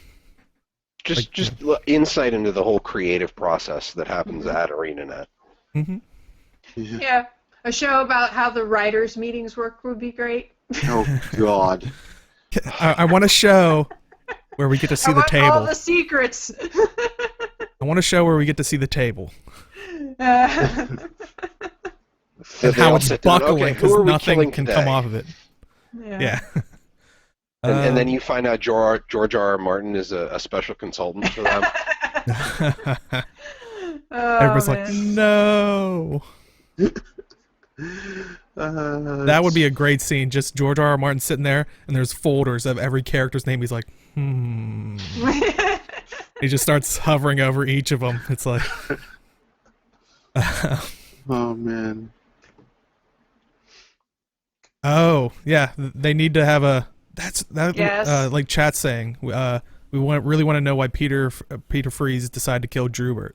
Just insight into the whole creative process that happens at ArenaNet. Yeah, a show about how the writers' meetings work would be great. Oh God. I want a show where we get to see the I want all table. the secrets. I want a show where we get to see the table Yeah. So and they how all it's sit down, buckling okay, because who are we nothing killing can today? come off of it. Yeah. And then you find out George R.R. Martin is a special consultant for them. Oh, Everyone's like, man. no. That would be a great scene. Just George R.R. Martin sitting there, and there's folders of every character's name. He's like, He just starts hovering over each of them. It's like, Oh man. oh yeah, they need to have a. Yes. Like chat's saying. We really want to know why Peter Freeze decided to kill Drubert.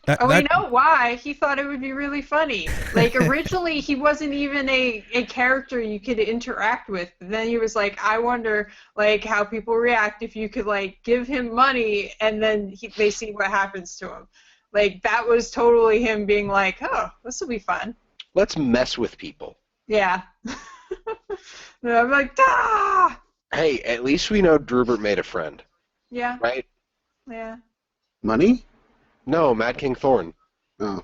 We know why. He thought it would be really funny. Like, originally, he wasn't even a character you could interact with. But then he was like, I wonder, like, how people react if you could, like, give him money and then they see what happens to him. Like, that was totally him being like, oh, this will be fun. Let's mess with people. Yeah. And I'm like, ah! Hey, at least we know Drubert made a friend, Yeah, right? yeah. Money? No, Mad King Thorn. Oh.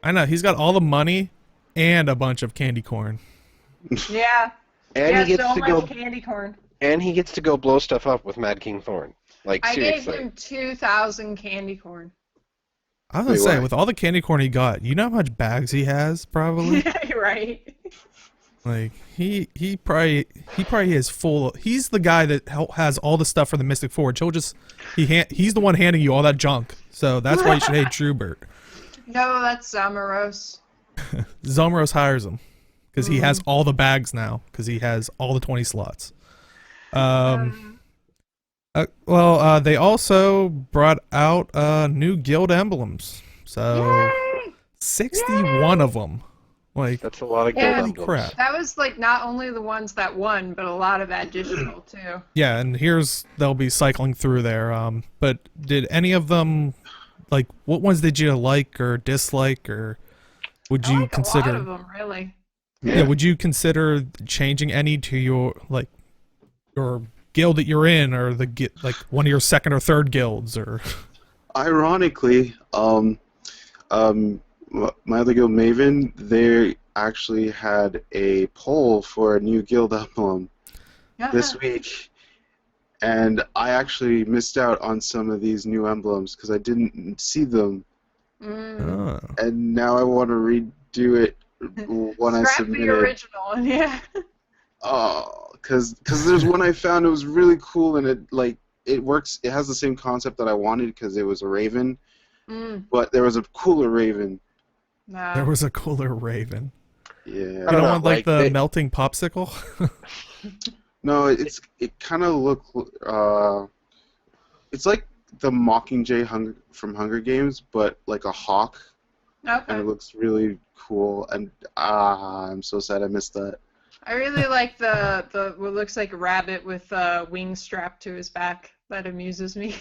I know he's got all the money and a bunch of candy corn. Yeah. And Yeah, he gets so to much go. candy corn. And he gets to go blow stuff up with Mad King Thorn. Like I gave seriously. him 2,000 candy corn. I was gonna Wait, say, what? with all the candy corn he got, you know how much bags he has, probably. Right. Like he probably is full. He's the guy that has all the stuff for the Mystic Forge. He's the one handing you all that junk. So that's why you should hate Drubert. No, that's Zamaros. Zomros hires him because he has all the bags now, because he has all the 20 slots. They also brought out new Guild Emblems. So Yay! 61 of them. Like, That's a lot of Yeah. guild holy emblems. crap. That was like not only the ones that won, but a lot of additional too. Yeah, and they'll be cycling through there. But did any of them, like, what ones did you like or dislike, or would I you like consider? a lot of them, really. Yeah, would you consider changing any to your guild that you're in, or like one of your second or third guilds, or? Ironically, my other guild, Maven, they actually had a poll for a new guild emblem this week, and I actually missed out on some of these new emblems because I didn't see them, Oh. and now I want to redo it when I Scrap submit the it. original, yeah. Oh, because there's one I found, it was really cool, and it works. It has the same concept that I wanted because it was a raven, but there was a cooler raven. No. There was a cooler raven. Yeah. You don't don't know, want like the they- melting popsicle? No, it kind of looked. It's like the Mockingjay from Hunger Games, but like a hawk, and Okay. it looks really cool. And I'm so sad I missed that. I really like the what looks like a rabbit with wings strapped to his back. That amuses me.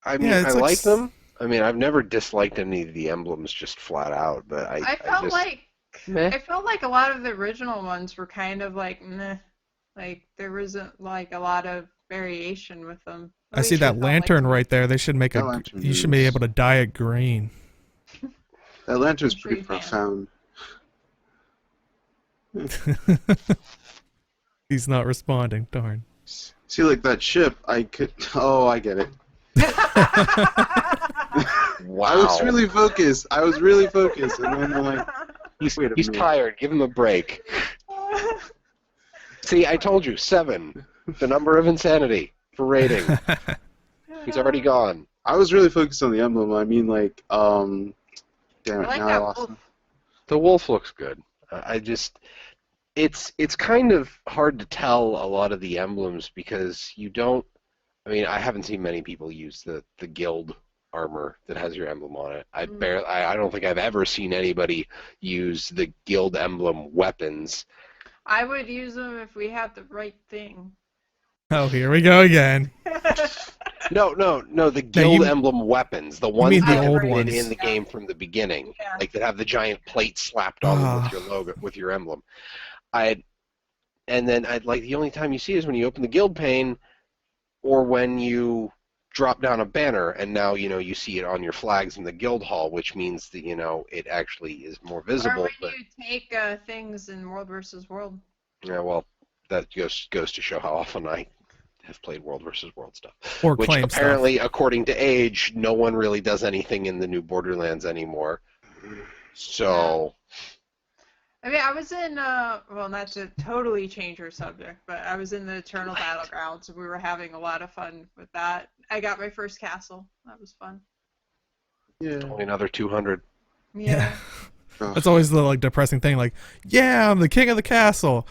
I mean, Yeah, I it's like like them. I mean, I've never disliked any of the emblems just flat out, but I felt just, like meh. I felt like a lot of the original ones were kind of like meh. Like there wasn't like a lot of variation with them. At I see least it that felt like lantern to me. right there. They should make That lantern you should be is- able to dye it green. That lantern's I'm sure pretty you can. profound. He's not responding. Darn. See, like that ship, I could. Oh, I get it. Wow. I was really focused. And then I'm like, he's wait a he's minute. tired. Give him a break. See, I told you, 7, the number of insanity for rating. He's already gone. I was really focused on the emblem. I mean, like, damn it, I like now I that lost wolf. it. The wolf looks good. It's kind of hard to tell a lot of the emblems because you don't. I mean, I haven't seen many people use the guild armor that has your emblem on it. I don't think I've ever seen anybody use the guild emblem weapons. I would use them if we had the right thing. Oh, here we go again. No, the guild emblem weapons, the ones mean the that old have been ones. in the game from the beginning, Yeah. like that have the giant plate slapped on them with your logo, with your emblem. I'd like the only time you see is when you open the guild pane, or when you drop down a banner, and now you see it on your flags in the guild hall, which means that it actually is more Or visible. when But you take things in World versus World. yeah, well, that goes to show how often I have played World versus World stuff. Or Which claim apparently, according to Age, no one really does anything in the new Borderlands anymore. So, I mean, I was in, well, not to totally change our subject, but I was in the Eternal Battlegrounds, and we were having a lot of fun with that. I got my first castle. That was fun. Yeah. only another 200. Yeah. Oh, That's always the depressing thing. Like, yeah, I'm the king of the castle.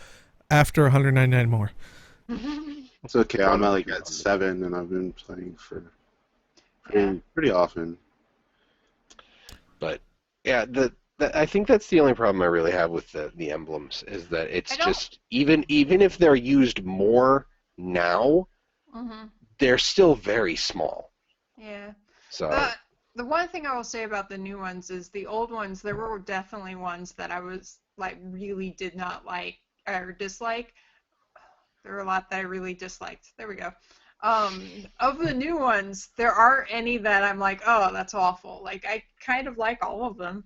After 199 more. it's okay. I'm at 7, and I've been playing for pretty often. But yeah, I think that's the only problem I really have with the emblems is that it's just even if they're used more now, they're still very small. Yeah. So The one thing I will say about the new ones is the old ones, there were definitely ones that I was really did not like or dislike. There were a lot that I really disliked. There we go. Of the new ones, there aren't any that I'm like, oh, that's awful. Like, I kind of like all of them.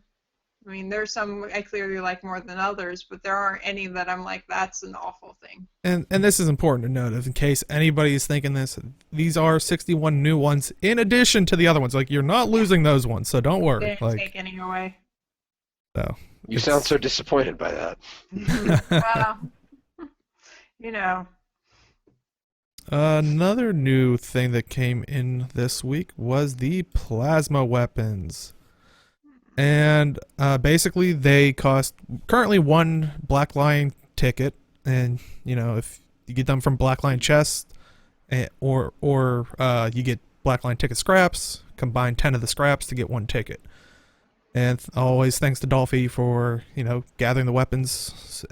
I mean, there's some I clearly like more than others, but there aren't any that I'm like, that's an awful thing. And this is important to note, in case anybody's thinking this, these are 61 new ones in addition to the other ones. Like, you're not losing those ones, so don't They worry. didn't Like, take any away. so you sound so disappointed by that. Well, you know. Another new thing that came in this week was the plasma weapons. And basically they cost currently 1 Black Lion ticket, and if you get them from Black Lion chests, or you get Black Lion ticket scraps, combine 10 of the scraps to get 1 ticket. And always thanks to Dolphy for, gathering the weapons,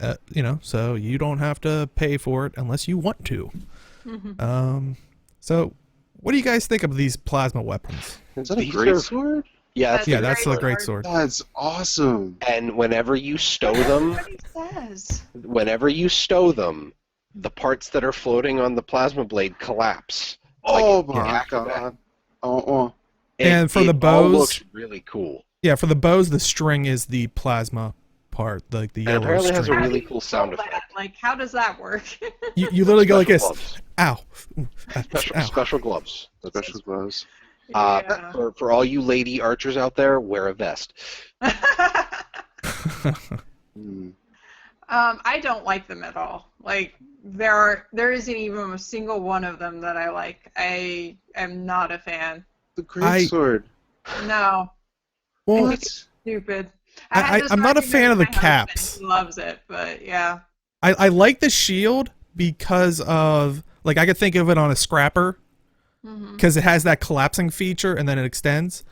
so you don't have to pay for it unless you want to. So what do you guys think of these plasma weapons? Is that a These great are- sword? Yeah, that's Yeah, that's a great sword. That's awesome. And whenever you stow them, What he says. the parts that are floating on the plasma blade collapse. Oh Like, my yeah. god. Oh. And for the it all bows- looks really cool. Yeah, for the bows, the string is the plasma part, like the And yellow apparently has a string. How do really you cool sound roll that? effect. Like, how does that work? You literally go like this. Gloves. Ow. Ooh, ow. Special gloves. Special gloves. Yeah. For all you lady archers out there, wear a vest. Hmm. I don't like them at all. Like, there isn't even a single one of them that I like. I am not a fan. The great sword. No, Well, What? stupid. I'm not a fan of the caps. He loves it, but yeah. I like the shield because of, like, I could think of it on a scrapper because it has that collapsing feature and then it extends.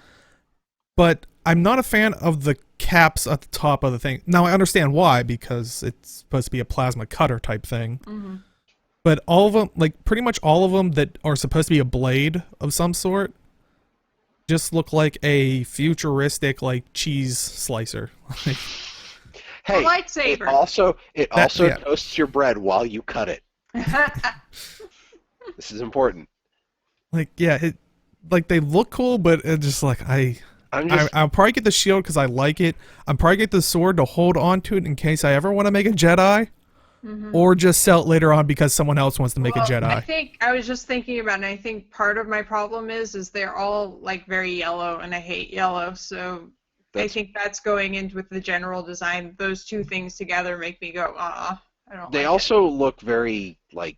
But I'm not a fan of the caps at the top of the thing. Now, I understand why, because it's supposed to be a plasma cutter type thing. But all of them, like, pretty much all of them that are supposed to be a blade of some sort just look like a futuristic, like, cheese slicer. Hey, A lightsaber. it also yeah. toasts your bread while you cut it. This is important. Like, yeah, like, they look cool, but it's just like, I'll probably get the shield because I like it. I'm probably get the sword to hold on to it in case I ever want to make a Jedi, or just sell it later on because someone else wants to make a Jedi. I think I was just thinking about it. And I think part of my problem is they're all like very yellow, and I hate yellow. So I think that's going in with the general design. Those two things together make me go, I don't. They like also look very, like,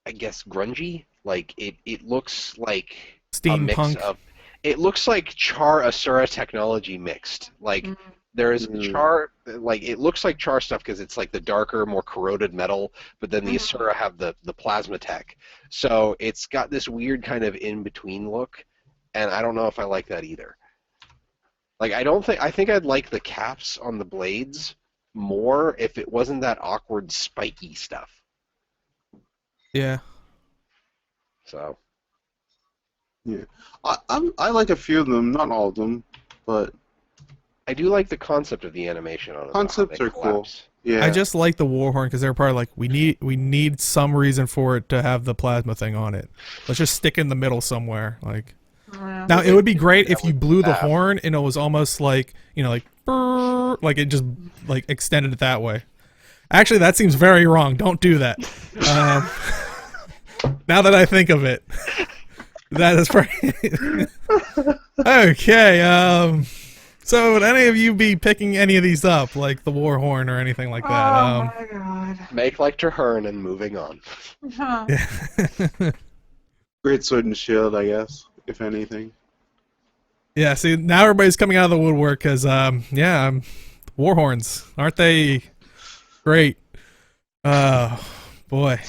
I guess grungy. Like it looks like a mix Steampunk. of. It looks like Char Asura technology mixed. Like there is Char, like it looks like Char stuff because it's like the darker, more corroded metal. But then the Asura have the plasma tech, so it's got this weird kind of in between look, and I don't know if I like that either. Like I think I'd like the caps on the blades more if it wasn't that awkward spiky stuff. Yeah. So. Yeah. I like a few of them, not all of them, but I do like the concept of the animation on it. Concepts are cool. Yeah. I just like the Warhorn because they're probably like, we need some reason for it to have the plasma thing on it. Let's just stick in the middle somewhere. Like, now it would be great if you blew the horn and it was almost like, like, brrr, like it just like extended it that way. Actually, that seems very wrong. Don't do that. Now that I think of it, that is pretty. Okay. So would any of you be picking any of these up, like the Warhorn or anything like that? Oh my god. Make like Traherne and moving on. Great sword and shield, I guess, if anything. Yeah, see, now everybody's coming out of the woodwork because, Warhorns, aren't they great? Boy.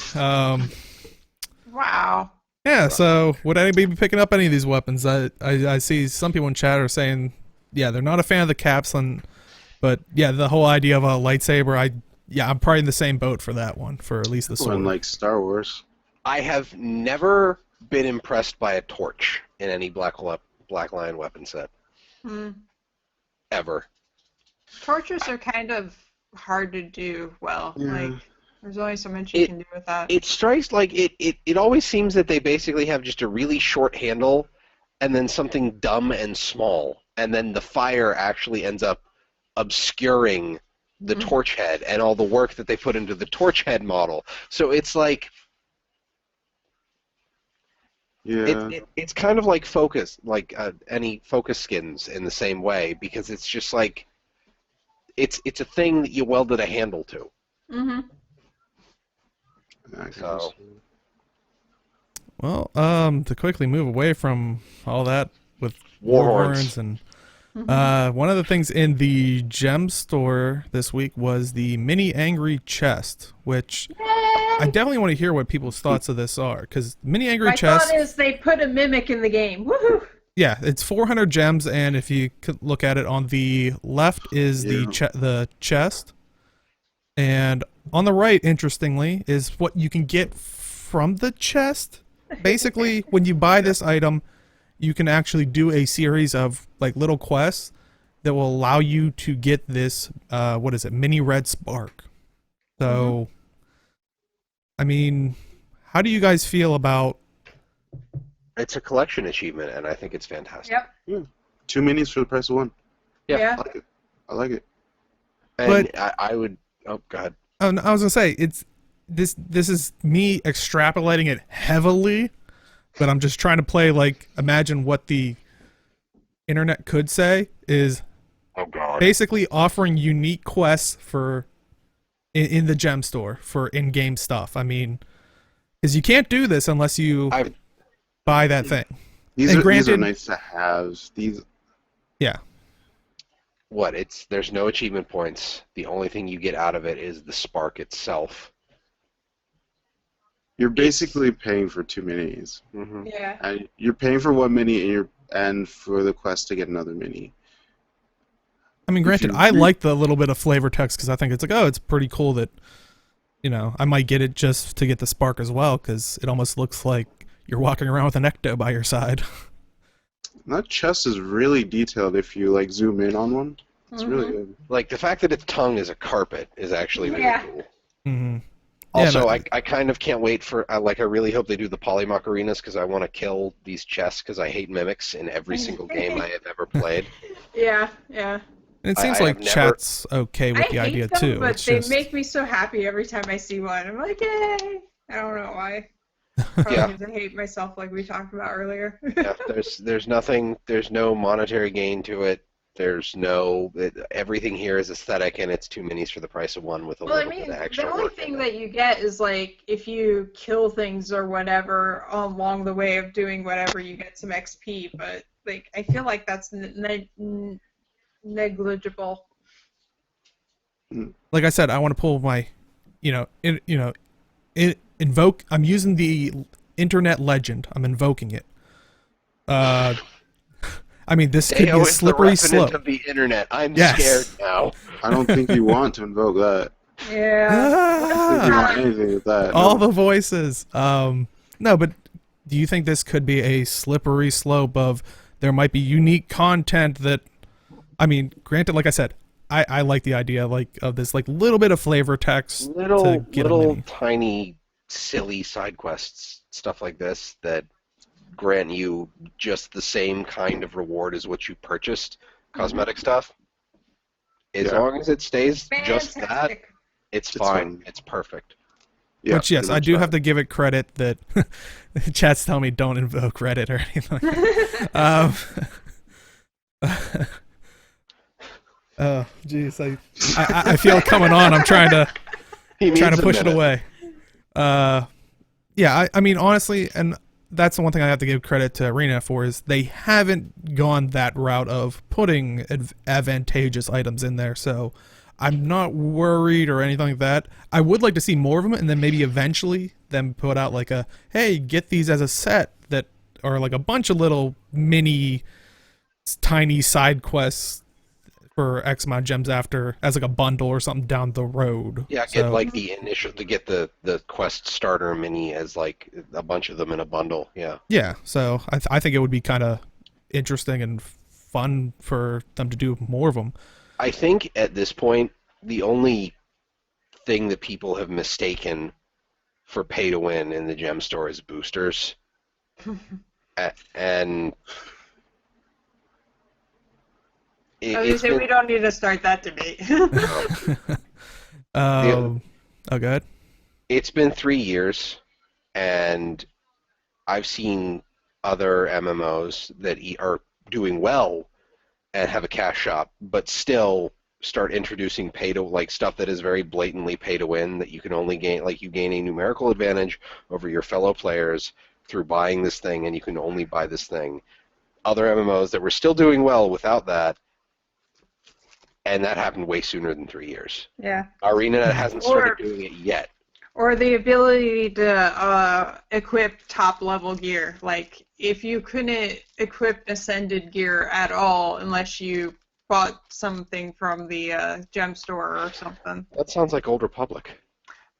Wow. Yeah, so would anybody be picking up any of these weapons? I see some people in chat are saying, yeah, they're not a fan of the caps, but yeah, the whole idea of a lightsaber, I'm probably in the same boat for that one, for at least the sword. Like Star Wars. I have never been impressed by a torch in any Black Lion weapon set. Ever. Torches are kind of hard to do well. Yeah. Like, there's only so much you can do with that. It strikes like it always seems that they basically have just a really short handle and then something dumb and small, and then the fire actually ends up obscuring the torch head and all the work that they put into the torch head model. So it's like it's kind of like focus, like any focus skins in the same way, because it's just like it's a thing that you welded a handle to. So. Well, to quickly move away from all that with Warhorns and one of the things in the gem store this week was the mini angry chest, which I definitely want to hear what people's thoughts of this are, because mini angry My chest. thought is they put a mimic in the game. Woohoo! Yeah, it's 400 gems, and if you could look at it on the left is Yeah. the chest, and on the right, interestingly, is what you can get from the chest. Basically, when you buy this item, you can actually do a series of like little quests that will allow you to get this what is it, mini red spark. So, I mean, how do you guys feel about? It's a collection achievement, and I think it's fantastic. Yep. 2 minis for the price of 1. Yeah. I like it. I like it. And But- I would. Oh, God. Oh, no, I was gonna say it's this is me extrapolating it heavily, but I'm just trying to play like imagine what the internet could say is Oh, God. basically offering unique quests for in the gem store for in-game stuff. I mean, because you can't do this unless you I've buy that thing. These And are granted- nice to have. These Yeah, what? There's no achievement points. The only thing you get out of it is the spark itself. you're basically paying for 2 minis. Mm-hmm. Yeah. And you're paying for 1 mini and for the quest to get another mini. I mean, granted, you- I like the little bit of flavor text because I think it's like, oh, it's pretty cool that, I might get it just to get the spark as well because it almost looks like you're walking around with an ecto by your side. That chest is really detailed if you like zoom in on one. It's really good. Like the fact that its tongue is a carpet is actually really Yeah. cool. Mm-hmm. Also, no- I kind of can't wait for I really hope they do the Polymock arenas because I want to kill these chests because I hate mimics in every single game I have ever played. Yeah. Yeah. And it I- seems I like have never- chat's okay with I the hate idea them, too. but It's they just make me so happy every time I see one. I'm like, yay! I don't know why. Probably Yeah. because I hate myself, like we talked about earlier. Yeah, there's nothing, there's no monetary gain to it. There's no everything here is aesthetic, and it's 2 minis for the price of 1 with a Well, I little mean, bit of extra the only work in thing it. that you get is like if you kill things or whatever along the way of doing whatever, you get some XP. But like, I feel like that's negligible. like I said, I want to pull my, invoke. I'm using the internet legend. I'm invoking it. I mean, this could be Theo a is the slippery revenant slope. of the internet. I'm Yes. scared now. I don't think you want to invoke that. Yeah. I don't think you Ah! want anything with that. All no. the voices. No, but do you think this could be a slippery slope of there might be unique content that, I mean, granted, like I said, I like the idea like of this like little bit of flavor text to Little get a mini. tiny silly side quests, stuff like this that grant you just the same kind of reward as what you purchased, cosmetic stuff. As Yeah. long as it stays just that, Fantastic. it's It's fine. fine. It's perfect. Yeah, Which, yes, pretty I much do that. have to give it credit that chat's telling me don't invoke Reddit or anything like that. Oh, jeez. I feel it coming on. I'm trying to He needs a push it minute. away. Yeah, I mean, honestly, and that's the one thing I have to give credit to Arena for is they haven't gone that route of putting advantageous items in there. So I'm not worried or anything like that. I would like to see more of them, and then maybe eventually them put out like a, hey, get these as a set that are like a bunch of little mini tiny side quests for X amount of gems after as like a bundle or something down the road. Yeah, get So- like the initial to get the quest starter mini as like a bunch of them in a bundle. Yeah. Yeah, so I think it would be kind of interesting and fun for them to do more of them. I think at this point the only thing that people have mistaken for pay to win in the gem store is boosters. And I was gonna say we don't need to start that debate. Oh, good. It's been 3 years, and I've seen other MMOs that are doing well and have a cash shop, but still start introducing pay to like stuff that is very blatantly pay to win that you can only gain like you gain a numerical advantage over your fellow players through buying this thing, and you can only buy this thing. Other MMOs that were still doing well without that, and that happened way sooner than 3 years. Yeah. ArenaNet hasn't started Or- doing it yet. Or the ability to equip top level gear. Like if you couldn't equip Ascended gear at all unless you bought something from the gem store or something. That sounds like Old Republic.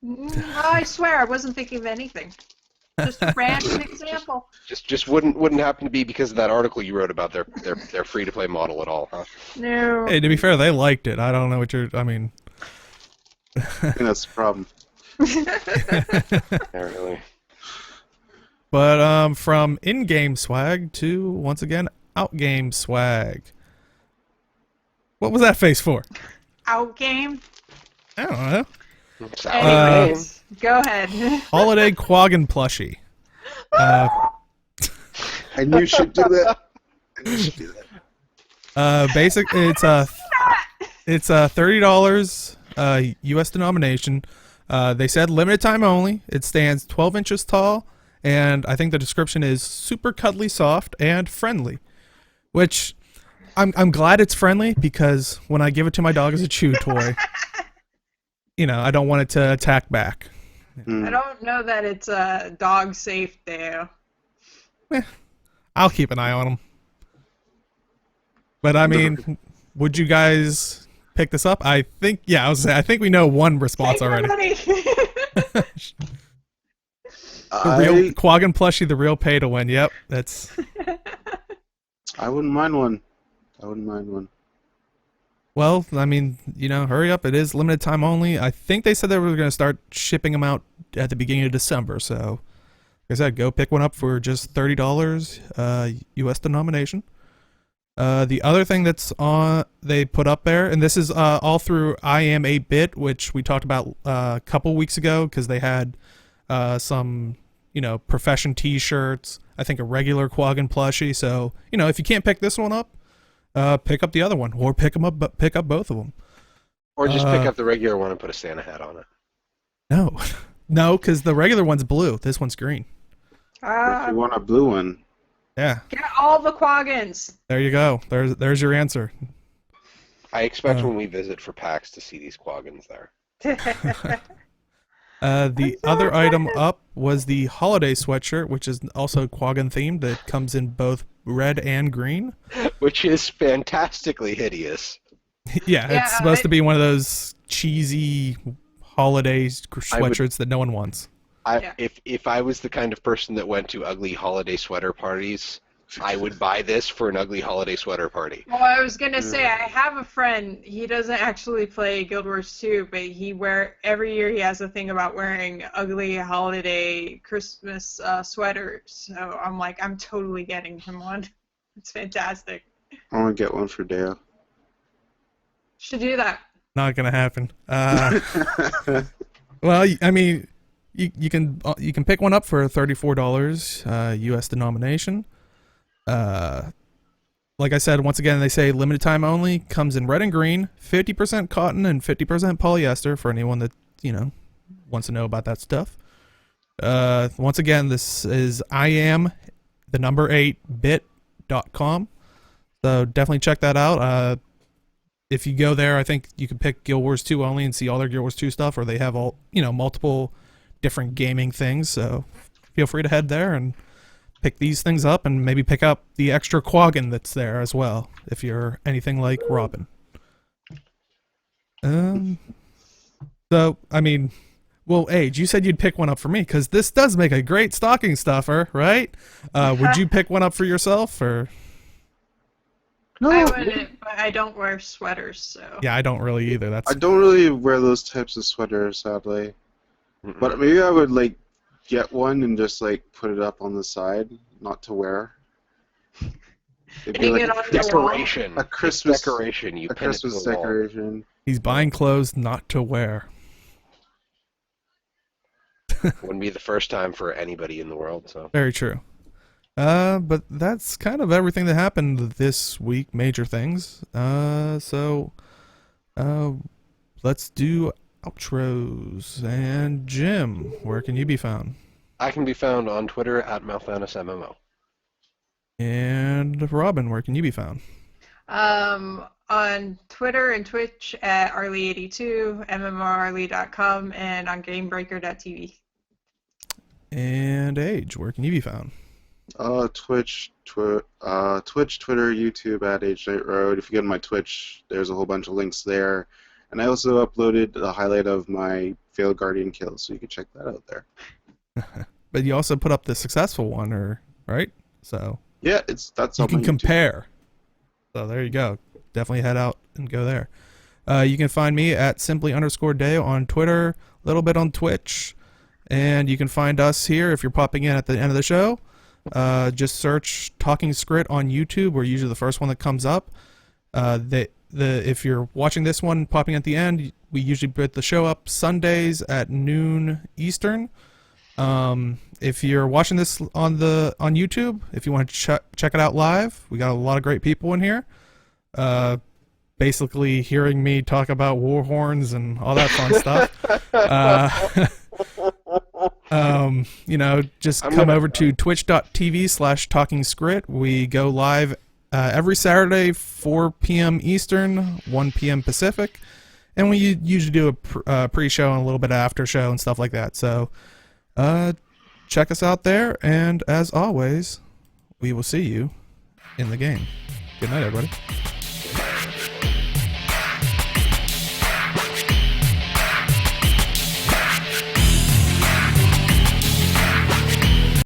I swear, I wasn't thinking of anything. Just a random example. Just wouldn't happen to be because of that article you wrote about their free to play model at all, huh? No. Hey, to be fair, they liked it. I don't know what you're. I mean, I think that's the problem. Yeah, really. but from in-game swag to once again out-game swag. What was that face for? Out game. I don't know. It's out of the game. Anyways, go ahead. Holiday Quaggan plushie. I knew you should do that. I knew you should do that. It's $30 U.S. denomination. They said limited time only. It stands 12 inches tall, and I think the description is super cuddly, soft, and friendly. Which I'm glad it's friendly because when I give it to my dog as a chew toy, I don't want it to attack back. I don't know that it's dog safe there. I'll keep an eye on them. But I mean, would you guys pick this up? I think we know one response already. The real Quaggan plushie, the real pay to win. Yep, that's. I wouldn't mind one. Well, I mean, hurry up. It is limited time only. I think they said they were going to start shipping them out at the beginning of December. So, like I said, go pick one up for just $30 U.S. denomination. The other thing that's they put up there, and this is all through I Am 8-Bit, which we talked about a couple weeks ago because they had some, profession T-shirts. I think a regular Quaggan plushie. So, if you can't pick this one up, pick up the other one, or pick up both of them. Or just pick up the regular one and put a Santa hat on it. No, because the regular one's blue. This one's green. If you want a blue one. Yeah. Get all the Quaggans. There you go. There's your answer. I expect when we visit for PAX to see these Quaggans there. The other item up was the holiday sweatshirt, which is also Quaggan themed. It comes in both red and green. Which is fantastically hideous. Yeah, it's supposed to be one of those cheesy holiday sweatshirts that no one wants. If I was the kind of person that went to ugly holiday sweater parties, I would buy this for an ugly holiday sweater party. Well, I was gonna say I have a friend. He doesn't actually play Guild Wars 2, but every year he has a thing about wearing ugly holiday Christmas sweaters. So I'm totally getting him one. It's fantastic. I want to get one for Dale. Should do that. Not gonna happen. Well, I mean, you can pick one up for $34 U.S. denomination. Like I said, once again, they say limited time only. Comes in red and green, 50% cotton and 50% polyester for anyone that wants to know about that stuff. Once again, this is IAM8bit.com. So definitely check that out. If you go there, I think you can pick Guild Wars 2 only and see all their Guild Wars 2 stuff, or they have all multiple different gaming things. So feel free to head there and pick these things up, and maybe pick up the extra Quaggan that's there as well, if you're anything like Robin. So, I mean, well, Age, you said you'd pick one up for me, because this does make a great stocking stuffer, right? Would you pick one up for yourself, or...? No, I wouldn't, but I don't wear sweaters, so... Yeah, I don't really either. I don't really wear those types of sweaters, sadly. Mm-mm. But maybe I would, get one and just put it up on the side, not to wear. It'd be a decoration. A Christmas decoration. A Christmas decoration. He's buying clothes not to wear. Wouldn't be the first time for anybody in the world. So very true. But that's kind of everything that happened this week. Major things. So let's do outros. And Jim, where can you be found? I can be found on Twitter at MouthAnusMMO. And Robin, where can you be found? On Twitter and Twitch at Arlie82, MMORarlie.com, and on GameBreaker.tv. And Age, where can you be found? Twitch, Twitter, YouTube at HNight Road. If you go to my Twitch, there's a whole bunch of links there. And I also uploaded the highlight of my failed Guardian kill, so you can check that out there. But you also put up the successful one, right? So yeah, that's you on can my YouTube. compare. So there you go. Definitely head out and go there. You can find me at simply_Deo on Twitter, a little bit on Twitch, and you can find us here if you're popping in at the end of the show. Just search Talking Skritt on YouTube. We're usually the first one that comes up. If you're watching this one popping at the end, we usually put the show up Sundays at noon Eastern. If you're watching this on YouTube, if you want to check it out live, we got a lot of great people in here. Basically hearing me talk about war horns and all that fun stuff. Just come over to twitch.tv/talkingskrit. We go live every Saturday, 4 p.m. Eastern, 1 p.m. Pacific, and we usually do a pre-show and a little bit of after show and stuff like that. So check us out there, and as always, we will see you in the game. Good night, everybody.